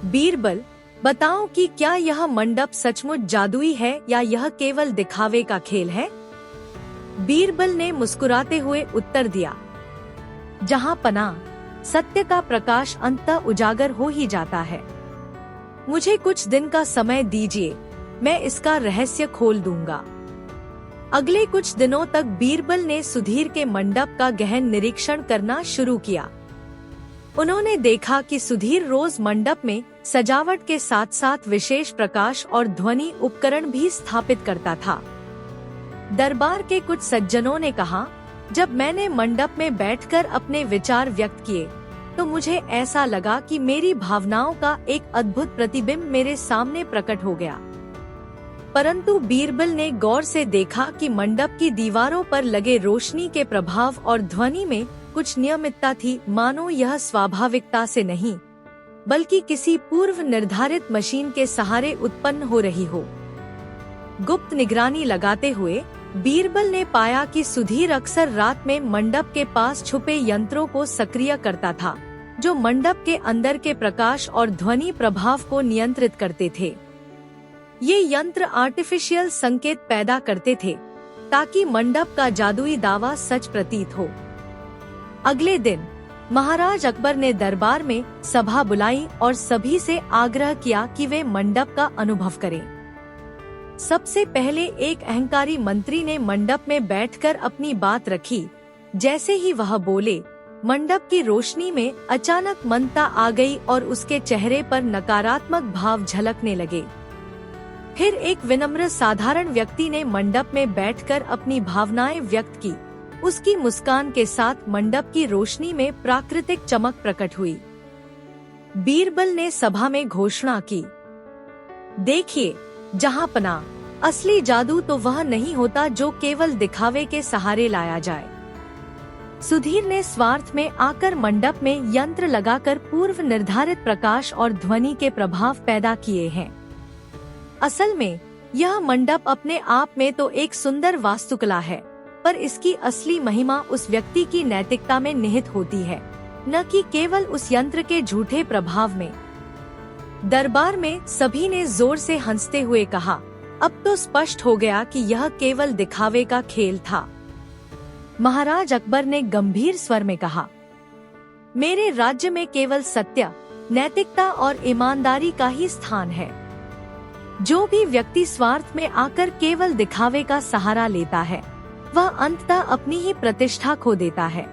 बीरबल, बताओ कि क्या यह मंडप सचमुच जादुई है या यह केवल दिखावे का खेल है। बीरबल ने मुस्कुराते हुए उत्तर दिया, जहांपनाह, सत्य का प्रकाश अंततः उजागर हो ही जाता है। मुझे कुछ दिन का समय दीजिए, मैं इसका रहस्य खोल दूंगा। अगले कुछ दिनों तक बीरबल ने सुधीर के मंडप का गहन निरीक्षण करना शुरू किया। उन्होंने देखा कि सुधीर रोज मंडप में सजावट के साथ साथ विशेष प्रकाश और ध्वनि उपकरण भी स्थापित करता था। दरबार के कुछ सज्जनों ने कहा, जब मैंने मंडप में बैठकर अपने विचार व्यक्त किए तो मुझे ऐसा लगा कि मेरी भावनाओं का एक अद्भुत प्रतिबिंब मेरे सामने प्रकट हो गया। परंतु बीरबल ने गौर से देखा कि मंडप की दीवारों पर लगे रोशनी के प्रभाव और ध्वनि में कुछ नियमितता थी, मानो यह स्वाभाविकता से नहीं बल्कि किसी पूर्व निर्धारित मशीन के सहारे उत्पन्न हो रही हो। गुप्त निगरानी लगाते हुए बीरबल ने पाया कि सुधीर अक्सर रात में मंडप के पास छुपे यंत्रों को सक्रिय करता था, जो मंडप के अंदर के प्रकाश और ध्वनि प्रभाव को नियंत्रित करते थे। ये यंत्र आर्टिफिशियल संकेत पैदा करते थे ताकि मंडप का जादुई दावा सच प्रतीत हो। अगले दिन महाराज अकबर ने दरबार में सभा बुलाई और सभी से आग्रह किया कि वे मंडप का अनुभव करें। सबसे पहले एक अहंकारी मंत्री ने मंडप में बैठकर अपनी बात रखी। जैसे ही वह बोले, मंडप की रोशनी में अचानक मंदता आ गई और उसके चेहरे पर नकारात्मक भाव झलकने लगे। फिर एक विनम्र साधारण व्यक्ति ने मंडप में बैठकर अपनी भावनाएं व्यक्त की। उसकी मुस्कान के साथ मंडप की रोशनी में प्राकृतिक चमक प्रकट हुई। बीरबल ने सभा में घोषणा की, देखिए जहांपना, असली जादू तो वह नहीं होता जो केवल दिखावे के सहारे लाया जाए। सुधीर ने स्वार्थ में आकर मंडप में यंत्र लगाकर पूर्व निर्धारित प्रकाश और ध्वनि के प्रभाव पैदा किए हैं। असल में यह मंडप अपने आप में तो एक सुंदर वास्तुकला है, पर इसकी असली महिमा उस व्यक्ति की नैतिकता में निहित होती है, न कि केवल उस यंत्र के झूठे प्रभाव में। दरबार में सभी ने जोर से हंसते हुए कहा, अब तो स्पष्ट हो गया कि यह केवल दिखावे का खेल था। महाराज अकबर ने गंभीर स्वर में कहा, मेरे राज्य में केवल सत्य, नैतिकता और ईमानदारी का ही स्थान है। जो भी व्यक्ति स्वार्थ में आकर केवल दिखावे का सहारा लेता है, वह अंततः अपनी ही प्रतिष्ठा खो देता है।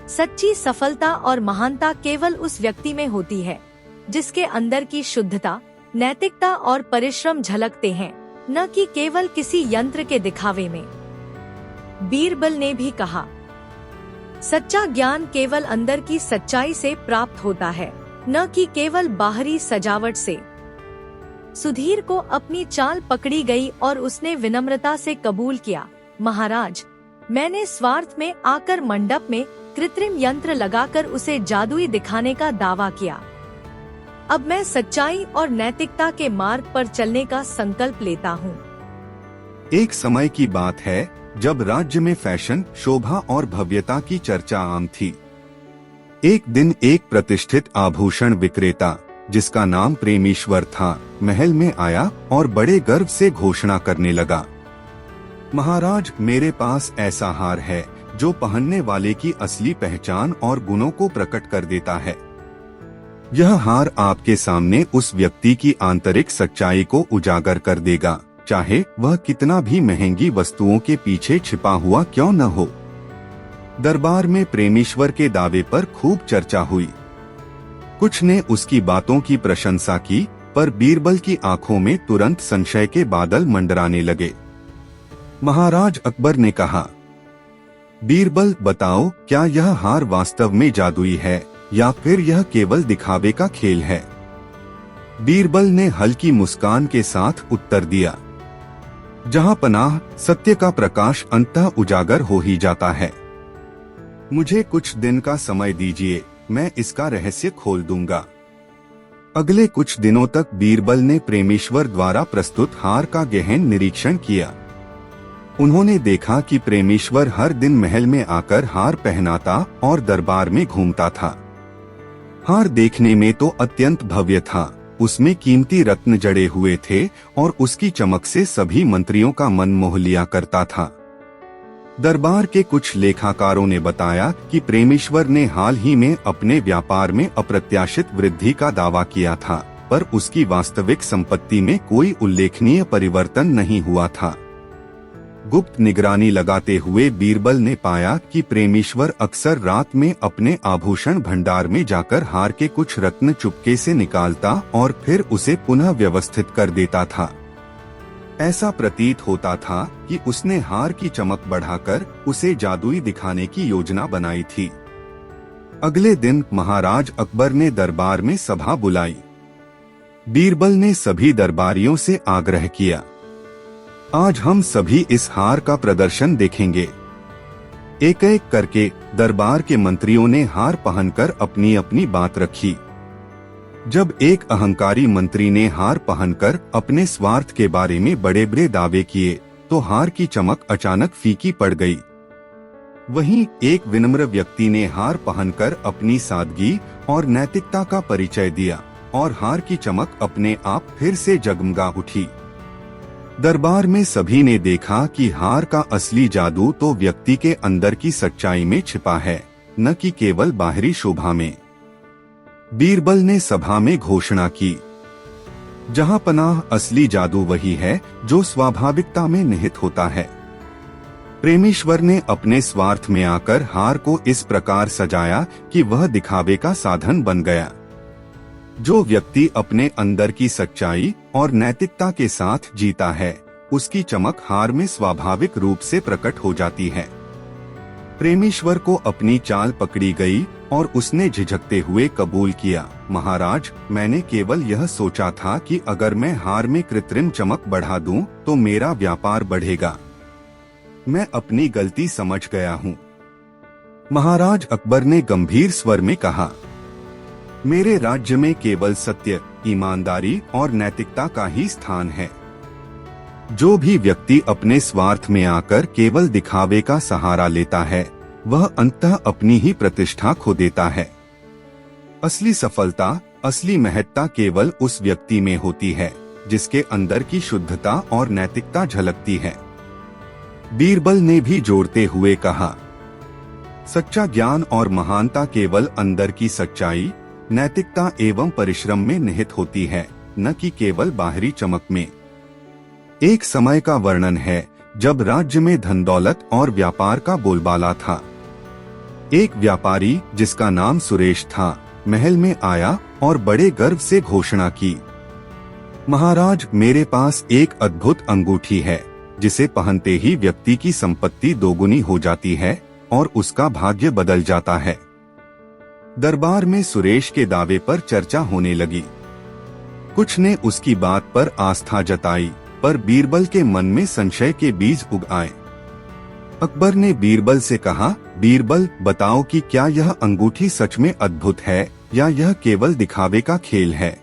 सच्ची सफलता और महानता केवल उस व्यक्ति में होती है जिसके अंदर की शुद्धता, नैतिकता और परिश्रम झलकते हैं, न कि केवल किसी यंत्र के दिखावे में। बीरबल ने भी कहा, सच्चा ज्ञान केवल अंदर की सच्चाई से प्राप्त होता है, न कि केवल बाहरी सजावट से। सुधीर को अपनी चाल पकड़ी गई और उसने विनम्रता से कबूल किया, महाराज, मैंने स्वार्थ में आकर मंडप में कृत्रिम यंत्र लगाकर उसे जादुई दिखाने का दावा किया। अब मैं सच्चाई और नैतिकता के मार्ग पर चलने का संकल्प लेता हूँ। एक समय की बात है जब राज्य में फैशन, शोभा और भव्यता की चर्चा आम थी। एक दिन एक प्रतिष्ठित आभूषण विक्रेता, जिसका नाम प्रेमीश्वर था, महल में आया और बड़े गर्व से घोषणा करने लगा, महाराज, मेरे पास ऐसा हार है जो पहनने वाले की असली पहचान और गुणों को प्रकट कर देता है। यह हार आपके सामने उस व्यक्ति की आंतरिक सच्चाई को उजागर कर देगा, चाहे वह कितना भी महंगी वस्तुओं के पीछे छिपा हुआ क्यों न हो। दरबार में प्रेमीश्वर के दावे पर खूब चर्चा हुई। कुछ ने उसकी बातों की प्रशंसा की, पर बीरबल की आंखों में तुरंत संशय के बादल मंडराने लगे। महाराज अकबर ने कहा, बीरबल, बताओ, क्या यह हार वास्तव में जादुई है या फिर यह केवल दिखावे का खेल है? बीरबल ने हल्की मुस्कान के साथ उत्तर दिया, जहां पनाह, सत्य का प्रकाश अंततः उजागर हो ही जाता है। मुझे कुछ दिन का समय दीजिए, मैं इसका रहस्य खोल दूंगा। अगले कुछ दिनों तक बीरबल ने प्रेमीश्वर द्वारा प्रस्तुत हार का गहन निरीक्षण किया। उन्होंने देखा कि प्रेमीश्वर हर दिन महल में आकर हार पहनाता और दरबार में घूमता था। हार देखने में तो अत्यंत भव्य था, उसमें कीमती रत्न जड़े हुए थे और उसकी चमक से सभी मंत्रियों का मन मोह लिया करता था। दरबार के कुछ लेखाकारों ने बताया कि प्रेमीश्वर ने हाल ही में अपने व्यापार में अप्रत्याशित वृद्धि का दावा किया था, पर उसकी वास्तविक संपत्ति में कोई उल्लेखनीय परिवर्तन नहीं हुआ था। गुप्त निगरानी लगाते हुए बीरबल ने पाया कि प्रेमीश्वर अक्सर रात में अपने आभूषण भंडार में जाकर हार के कुछ रत्न चुपके से निकालता और फिर उसे पुनः व्यवस्थित कर देता था। ऐसा प्रतीत होता था कि उसने हार की चमक बढ़ाकर उसे जादुई दिखाने की योजना बनाई थी। अगले दिन महाराज अकबर ने दरबार में सभा बुलाई। बीरबल ने सभी दरबारियों से आग्रह किया, आज हम सभी इस हार का प्रदर्शन देखेंगे। एक एक करके दरबार के मंत्रियों ने हार पहनकर अपनी अपनी बात रखी। जब एक अहंकारी मंत्री ने हार पहनकर अपने स्वार्थ के बारे में बड़े बड़े दावे किए, तो हार की चमक अचानक फीकी पड़ गई। वहीं एक विनम्र व्यक्ति ने हार पहनकर अपनी सादगी और नैतिकता का परिचय दिया और हार की चमक अपने आप फिर से जगमगा उठी। दरबार में सभी ने देखा कि हार का असली जादू तो व्यक्ति के अंदर की सच्चाई में छिपा है, न कि केवल बाहरी शोभा में। बीरबल ने सभा में घोषणा की, जहां पनाह असली जादू वही है जो स्वाभाविकता में निहित होता है। प्रेमीश्वर ने अपने स्वार्थ में आकर हार को इस प्रकार सजाया कि वह दिखावे का साधन बन गया। जो व्यक्ति अपने अंदर की सच्चाई और नैतिकता के साथ जीता है, उसकी चमक हार में स्वाभाविक रूप से प्रकट हो जाती है। प्रेमीश्वर को अपनी चाल पकड़ी गई और उसने झिझकते हुए कबूल किया, महाराज, मैंने केवल यह सोचा था कि अगर मैं हार में कृत्रिम चमक बढ़ा दूं तो मेरा व्यापार बढ़ेगा। मैं अपनी गलती समझ गया हूँ। महाराज अकबर ने गंभीर स्वर में कहा, मेरे राज्य में केवल सत्य, ईमानदारी और नैतिकता का ही स्थान है। जो भी व्यक्ति अपने स्वार्थ में आकर केवल दिखावे का सहारा लेता है, वह अंततः अपनी ही प्रतिष्ठा खो देता है। असली सफलता, असली महत्ता केवल उस व्यक्ति में होती है जिसके अंदर की शुद्धता और नैतिकता झलकती है। बीरबल ने भी जोड़ते हुए कहा, सच्चा ज्ञान और महानता केवल अंदर की सच्चाई, नैतिकता एवं परिश्रम में निहित होती है, न कि केवल बाहरी चमक में। एक समय का वर्णन है जब राज्य में धन दौलत और व्यापार का बोलबाला था। एक व्यापारी जिसका नाम सुरेश था, महल में आया और बड़े गर्व से घोषणा की, महाराज, मेरे पास एक अद्भुत अंगूठी है जिसे पहनते ही व्यक्ति की संपत्ति दोगुनी हो जाती है और उसका भाग्य बदल जाता है। दरबार में सुरेश के दावे पर चर्चा होने लगी। कुछ ने उसकी बात पर आस्था जताई, पर बीरबल के मन में संशय के बीज उग आए। अकबर ने बीरबल से कहा, बीरबल, बताओ कि क्या यह अंगूठी सच में अद्भुत है या यह केवल दिखावे का खेल है।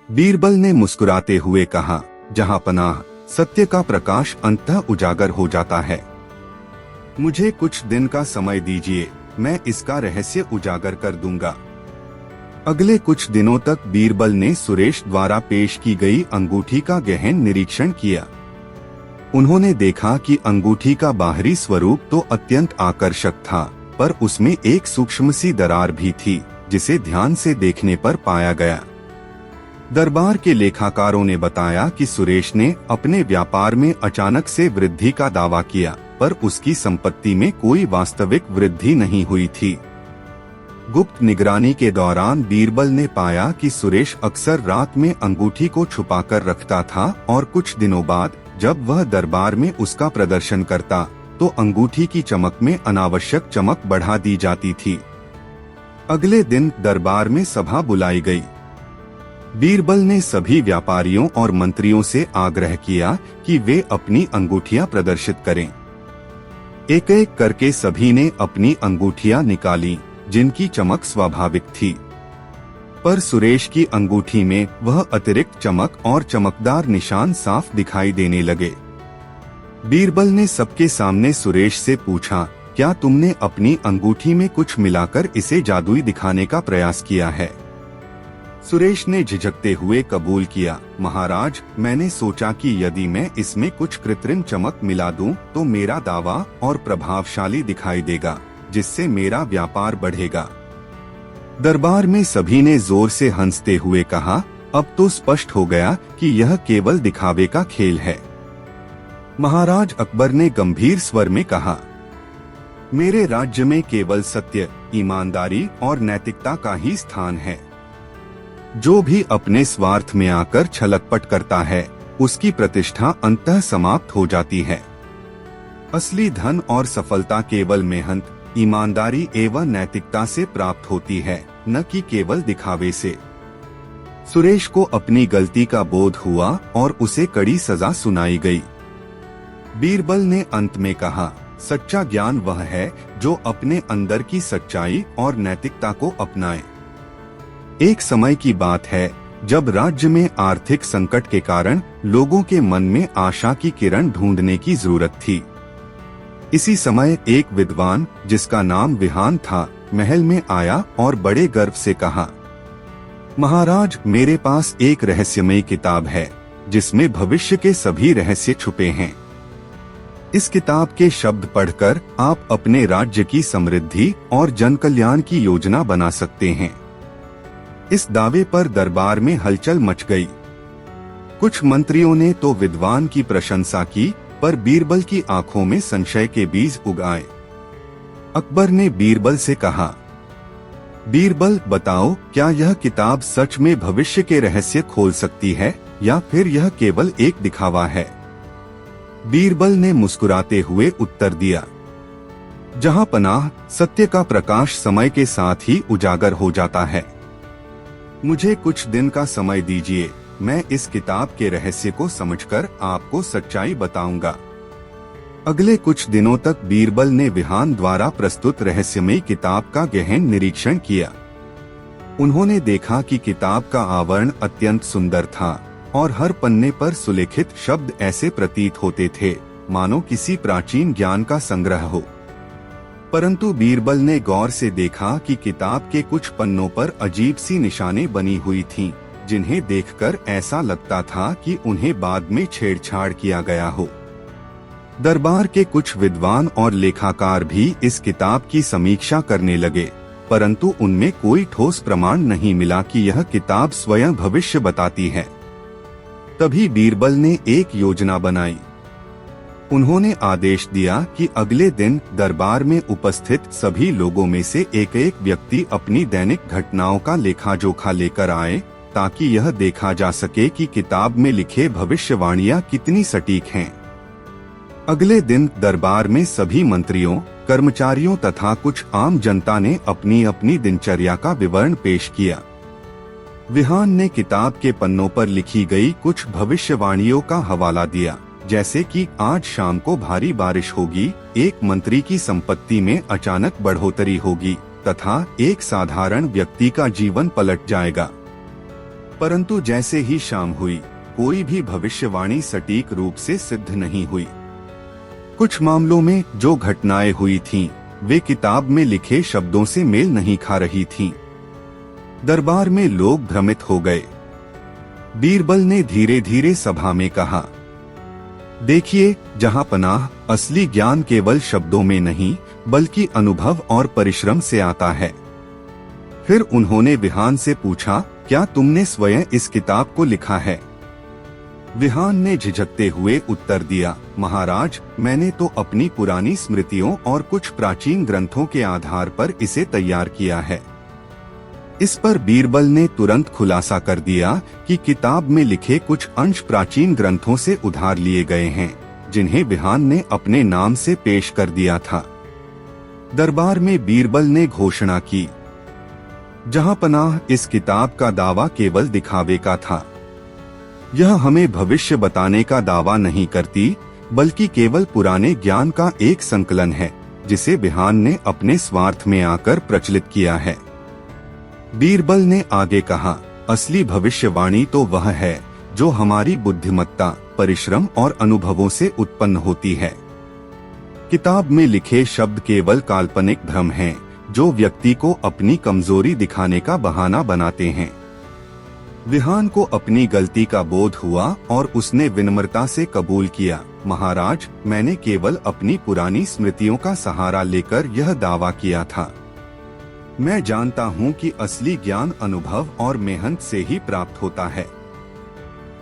बीरबल ने मुस्कुराते हुए कहा, जहां पनाह, सत्य का प्रकाश अंततः उजागर हो जाता है। मुझे कुछ दिन का समय दीजिए, मैं इसका रहस्य उजागर कर दूंगा। अगले कुछ दिनों तक बीरबल ने सुरेश द्वारा पेश की गई अंगूठी का गहन निरीक्षण किया। उन्होंने देखा कि अंगूठी का बाहरी स्वरूप तो अत्यंत आकर्षक था, पर उसमें एक सूक्ष्म सी दरार भी थी जिसे ध्यान से देखने पर पाया गया। दरबार के लेखाकारों ने बताया कि सुरेश ने अपने व्यापार में अचानक से वृद्धि का दावा किया, पर उसकी संपत्ति में कोई वास्तविक वृद्धि नहीं हुई थी। गुप्त निगरानी के दौरान बीरबल ने पाया कि सुरेश अक्सर रात में अंगूठी को छुपाकर रखता था और कुछ दिनों बाद जब वह दरबार में उसका प्रदर्शन करता तो अंगूठी की चमक में अनावश्यक चमक बढ़ा दी जाती थी। अगले दिन दरबार में सभा बुलाई गई। बीरबल ने सभी व्यापारियों और मंत्रियों से आग्रह किया कि वे अपनी अंगूठियां प्रदर्शित करें। एक एक करके सभी ने अपनी अंगूठियां निकाली, जिनकी चमक स्वाभाविक थी, पर सुरेश की अंगूठी में वह अतिरिक्त चमक और चमकदार निशान साफ दिखाई देने लगे। बीरबल ने सबके सामने सुरेश से पूछा, क्या तुमने अपनी अंगूठी में कुछ मिलाकर इसे जादुई दिखाने का प्रयास किया है? सुरेश ने झिझकते हुए कबूल किया, महाराज, मैंने सोचा कि यदि मैं इसमें कुछ कृत्रिम चमक मिला दूं तो मेरा दावा और प्रभावशाली दिखाई देगा, जिससे मेरा व्यापार बढ़ेगा। दरबार में सभी ने जोर से हंसते हुए कहा, अब तो स्पष्ट हो गया कि यह केवल दिखावे का खेल है। महाराज अकबर ने गंभीर स्वर में कहा, मेरे राज्य में केवल सत्य, ईमानदारी और नैतिकता का ही स्थान है। जो भी अपने स्वार्थ में आकर छलकपट करता है, उसकी प्रतिष्ठा अंततः समाप्त हो जाती है। असली धन और सफलता केवल मेहनत, ईमानदारी एवं नैतिकता से प्राप्त होती है, न कि केवल दिखावे से। सुरेश को अपनी गलती का बोध हुआ और उसे कड़ी सजा सुनाई गई। बीरबल ने अंत में कहा, सच्चा ज्ञान वह है जो अपने अंदर की सच्चाई और नैतिकता को अपनाए। एक समय की बात है जब राज्य में आर्थिक संकट के कारण लोगों के मन में आशा की किरण ढूंढने की जरूरत थी। इसी समय एक विद्वान जिसका नाम विहान था, महल में आया और बड़े गर्व से कहा, महाराज, मेरे पास एक रहस्यमयी किताब है जिसमें भविष्य के सभी रहस्य छुपे हैं। इस किताब के शब्द पढ़कर आप अपने राज्य की समृद्धि और जन कल्याण की योजना बना सकते हैं। इस दावे पर दरबार में हलचल मच गई। कुछ मंत्रियों ने तो विद्वान की प्रशंसा की, पर बीरबल की आंखों में संशय के बीज उगाए। अकबर ने बीरबल से कहा, बीरबल बताओ, क्या यह किताब सच में भविष्य के रहस्य खोल सकती है या फिर यह केवल एक दिखावा है? बीरबल ने मुस्कुराते हुए उत्तर दिया, जहां पनाह, सत्य का प्रकाश समय के साथ ही उजागर हो जाता है। मुझे कुछ दिन का समय दीजिए, मैं इस किताब के रहस्य को समझकर आपको सच्चाई बताऊंगा। अगले कुछ दिनों तक बीरबल ने विहान द्वारा प्रस्तुत रहस्यमयी किताब का गहन निरीक्षण किया। उन्होंने देखा कि किताब का आवरण अत्यंत सुंदर था और हर पन्ने पर सुलेखित शब्द ऐसे प्रतीत होते थे मानो किसी प्राचीन ज्ञान का संग्रह हो। परंतु बीरबल ने गौर से देखा कि किताब के कुछ पन्नों पर अजीब सी निशानें बनी हुई थीं, जिन्हें देखकर ऐसा लगता था कि उन्हें बाद में छेड़छाड़ किया गया हो। दरबार के कुछ विद्वान और लेखाकार भी इस किताब की समीक्षा करने लगे, परंतु उनमें कोई ठोस प्रमाण नहीं मिला कि यह किताब स्वयं भविष्य बताती है। तभी बीरबल ने एक योजना बनाई। उन्होंने आदेश दिया कि अगले दिन दरबार में उपस्थित सभी लोगों में से एक एक व्यक्ति अपनी दैनिक घटनाओं का लेखा जोखा लेकर आए, ताकि यह देखा जा सके कि किताब में लिखे भविष्यवाणियां कितनी सटीक हैं। अगले दिन दरबार में सभी मंत्रियों, कर्मचारियों तथा कुछ आम जनता ने अपनी अपनी दिनचर्या का विवरण पेश किया। विहान ने किताब के पन्नों पर लिखी गई कुछ भविष्यवाणियों का हवाला दिया, जैसे कि आज शाम को भारी बारिश होगी, एक मंत्री की संपत्ति में अचानक बढ़ोतरी होगी तथा एक साधारण व्यक्ति का जीवन पलट जाएगा। परंतु जैसे ही शाम हुई, कोई भी भविष्यवाणी सटीक रूप से सिद्ध नहीं हुई। कुछ मामलों में जो घटनाएं हुई थीं, वे किताब में लिखे शब्दों से मेल नहीं खा रही थीं। दरबार में लोग भ्रमित हो गए। बीरबल ने धीरे धीरे सभा में कहा, देखिए, जहां पनाह, असली ज्ञान केवल शब्दों में नहीं बल्कि अनुभव और परिश्रम से आता है। फिर उन्होंने विहान से पूछा, क्या तुमने स्वयं इस किताब को लिखा है? विहान ने झिझकते हुए उत्तर दिया, महाराज, मैंने तो अपनी पुरानी स्मृतियों और कुछ प्राचीन ग्रंथों के आधार पर इसे तैयार किया है। इस पर बीरबल ने तुरंत खुलासा कर दिया कि किताब में लिखे कुछ अंश प्राचीन ग्रंथों से उधार लिए गए हैं, जिन्हें विहान ने अपने नाम से पेश कर दिया था। दरबार में बीरबल ने घोषणा की, जहां पनाह, इस किताब का दावा केवल दिखावे का था। यह हमें भविष्य बताने का दावा नहीं करती, बल्कि केवल पुराने ज्ञान का एक संकलन है, जिसे विहान ने अपने स्वार्थ में आकर प्रचलित किया है। बीरबल ने आगे कहा, असली भविष्यवाणी तो वह है जो हमारी बुद्धिमत्ता, परिश्रम और अनुभवों से उत्पन्न होती है। किताब में लिखे शब्द केवल काल्पनिक भ्रम हैं, जो व्यक्ति को अपनी कमजोरी दिखाने का बहाना बनाते हैं। विहान को अपनी गलती का बोध हुआ और उसने विनम्रता से कबूल किया, महाराज, मैंने केवल अपनी पुरानी स्मृतियों का सहारा लेकर यह दावा किया था। मैं जानता हूँ कि असली ज्ञान अनुभव और मेहनत से ही प्राप्त होता है।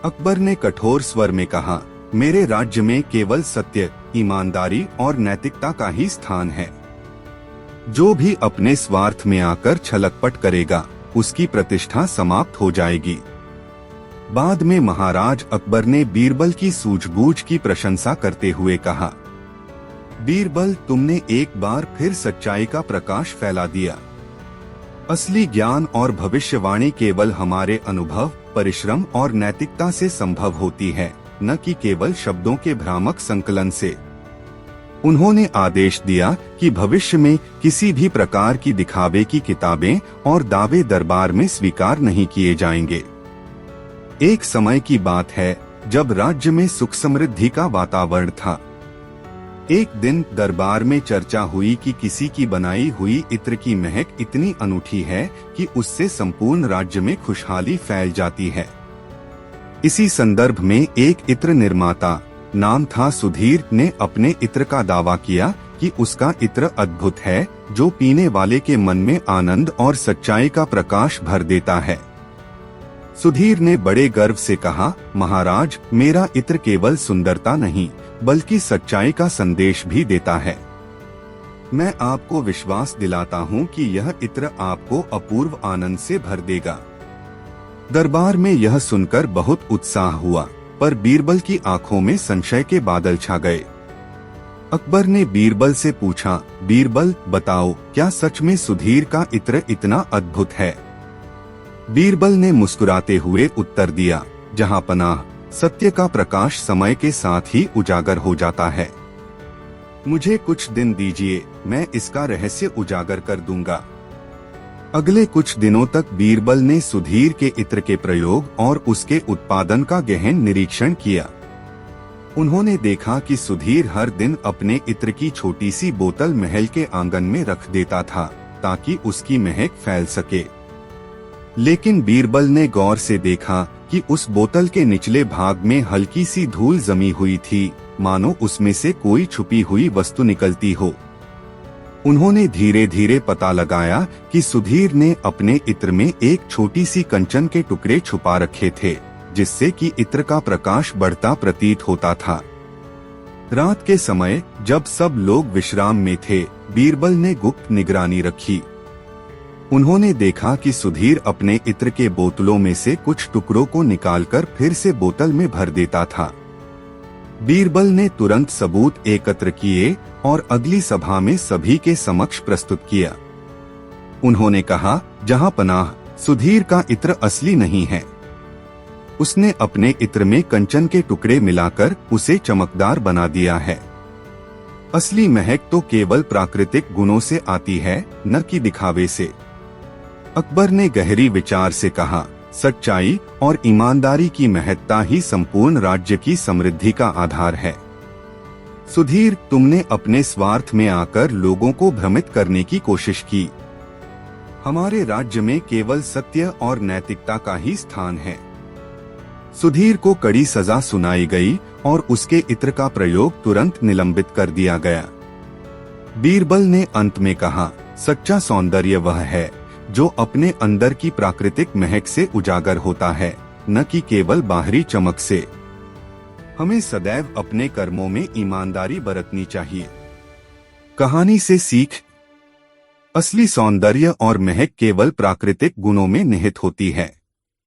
अकबर ने कठोर स्वर में कहा, मेरे राज्य में केवल सत्य, ईमानदारी और नैतिकता का ही स्थान है। जो भी अपने स्वार्थ में आकर छलकपट करेगा, उसकी प्रतिष्ठा समाप्त हो जाएगी। बाद में महाराज अकबर ने बीरबल की सूझबूझ की प्रशंसा करते हुए कहा, बीरबल, तुमने एक बार फिर सच्चाई का प्रकाश फैला दिया। असली ज्ञान और भविष्यवाणी केवल हमारे अनुभव, परिश्रम और नैतिकता से संभव होती है, न कि केवल शब्दों के भ्रामक संकलन से। उन्होंने आदेश दिया कि भविष्य में किसी भी प्रकार की दिखावे की किताबें और दावे दरबार में स्वीकार नहीं किए जाएंगे। एक समय की बात है जब राज्य में सुख समृद्धि का वातावरण था। एक दिन दरबार में चर्चा हुई कि किसी की बनाई हुई इत्र की महक इतनी अनूठी है कि उससे संपूर्ण राज्य में खुशहाली फैल जाती है। इसी संदर्भ में एक इत्र निर्माता नाम था सुधीर, ने अपने इत्र का दावा किया कि उसका इत्र अद्भुत है, जो पीने वाले के मन में आनंद और सच्चाई का प्रकाश भर देता है। सुधीर ने बड़े गर्व से कहा, महाराज, मेरा इत्र केवल सुंदरता नहीं बल्कि सच्चाई का संदेश भी देता है। मैं आपको विश्वास दिलाता हूँ कि यह इत्र आपको अपूर्व आनंद से भर देगा। दरबार में यह सुनकर बहुत उत्साह हुआ, पर बीरबल की आंखों में संशय के बादल छा गए। अकबर ने बीरबल से पूछा, बीरबल बताओ, क्या सच में सुधीर का इत्र इतना अद्भुत है? बीरबल ने मुस्कुराते हुए उत्तर दिया, जहां पनाह, सत्य का प्रकाश समय के साथ ही उजागर हो जाता है। मुझे कुछ दिन दीजिए, मैं इसका रहस्य उजागर कर दूंगा। अगले कुछ दिनों तक बीरबल ने सुधीर के इत्र के प्रयोग और उसके उत्पादन का गहन निरीक्षण किया। उन्होंने देखा कि सुधीर हर दिन अपने इत्र की छोटी सी बोतल महल के आंगन में रख देता था, ताकि उसकी महक फैल सके। लेकिन बीरबल ने गौर से देखा कि उस बोतल के निचले भाग में हल्की सी धूल जमी हुई थी, मानो उसमें से कोई छुपी हुई वस्तु निकलती हो। उन्होंने धीरे धीरे पता लगाया कि सुधीर ने अपने इत्र में एक छोटी सी कंचन के टुकड़े छुपा रखे थे, जिससे कि इत्र का प्रकाश बढ़ता प्रतीत होता था। रात के समय जब सब लोग विश्राम में थे, बीरबल ने गुप्त निगरानी रखी। उन्होंने देखा कि सुधीर अपने इत्र के बोतलों में से कुछ टुकड़ों को निकालकर फिर से बोतल में भर देता था। बीरबल ने तुरंत सबूत एकत्र किए और अगली सभा में सभी के समक्ष प्रस्तुत किया। उन्होंने कहा, जहां पनाह, सुधीर का इत्र असली नहीं है। उसने अपने इत्र में कंचन के टुकड़े मिलाकर उसे चमकदार बना दिया है। असली महक तो केवल प्राकृतिक गुणों से आती है, न कि दिखावे से। अकबर ने गहरी विचार से कहा, सच्चाई और ईमानदारी की महत्ता ही संपूर्ण राज्य की समृद्धि का आधार है। सुधीर, तुमने अपने स्वार्थ में आकर लोगों को भ्रमित करने की कोशिश की। हमारे राज्य में केवल सत्य और नैतिकता का ही स्थान है। सुधीर को कड़ी सजा सुनाई गई और उसके इत्र का प्रयोग तुरंत निलंबित कर दिया गया। बीरबल ने अंत में कहा, सच्चा सौंदर्य वह है जो अपने अंदर की प्राकृतिक महक से उजागर होता है, न कि केवल बाहरी चमक से। हमें सदैव अपने कर्मों में ईमानदारी बरतनी चाहिए। कहानी से सीख, असली सौंदर्य और महक केवल प्राकृतिक गुणों में निहित होती है।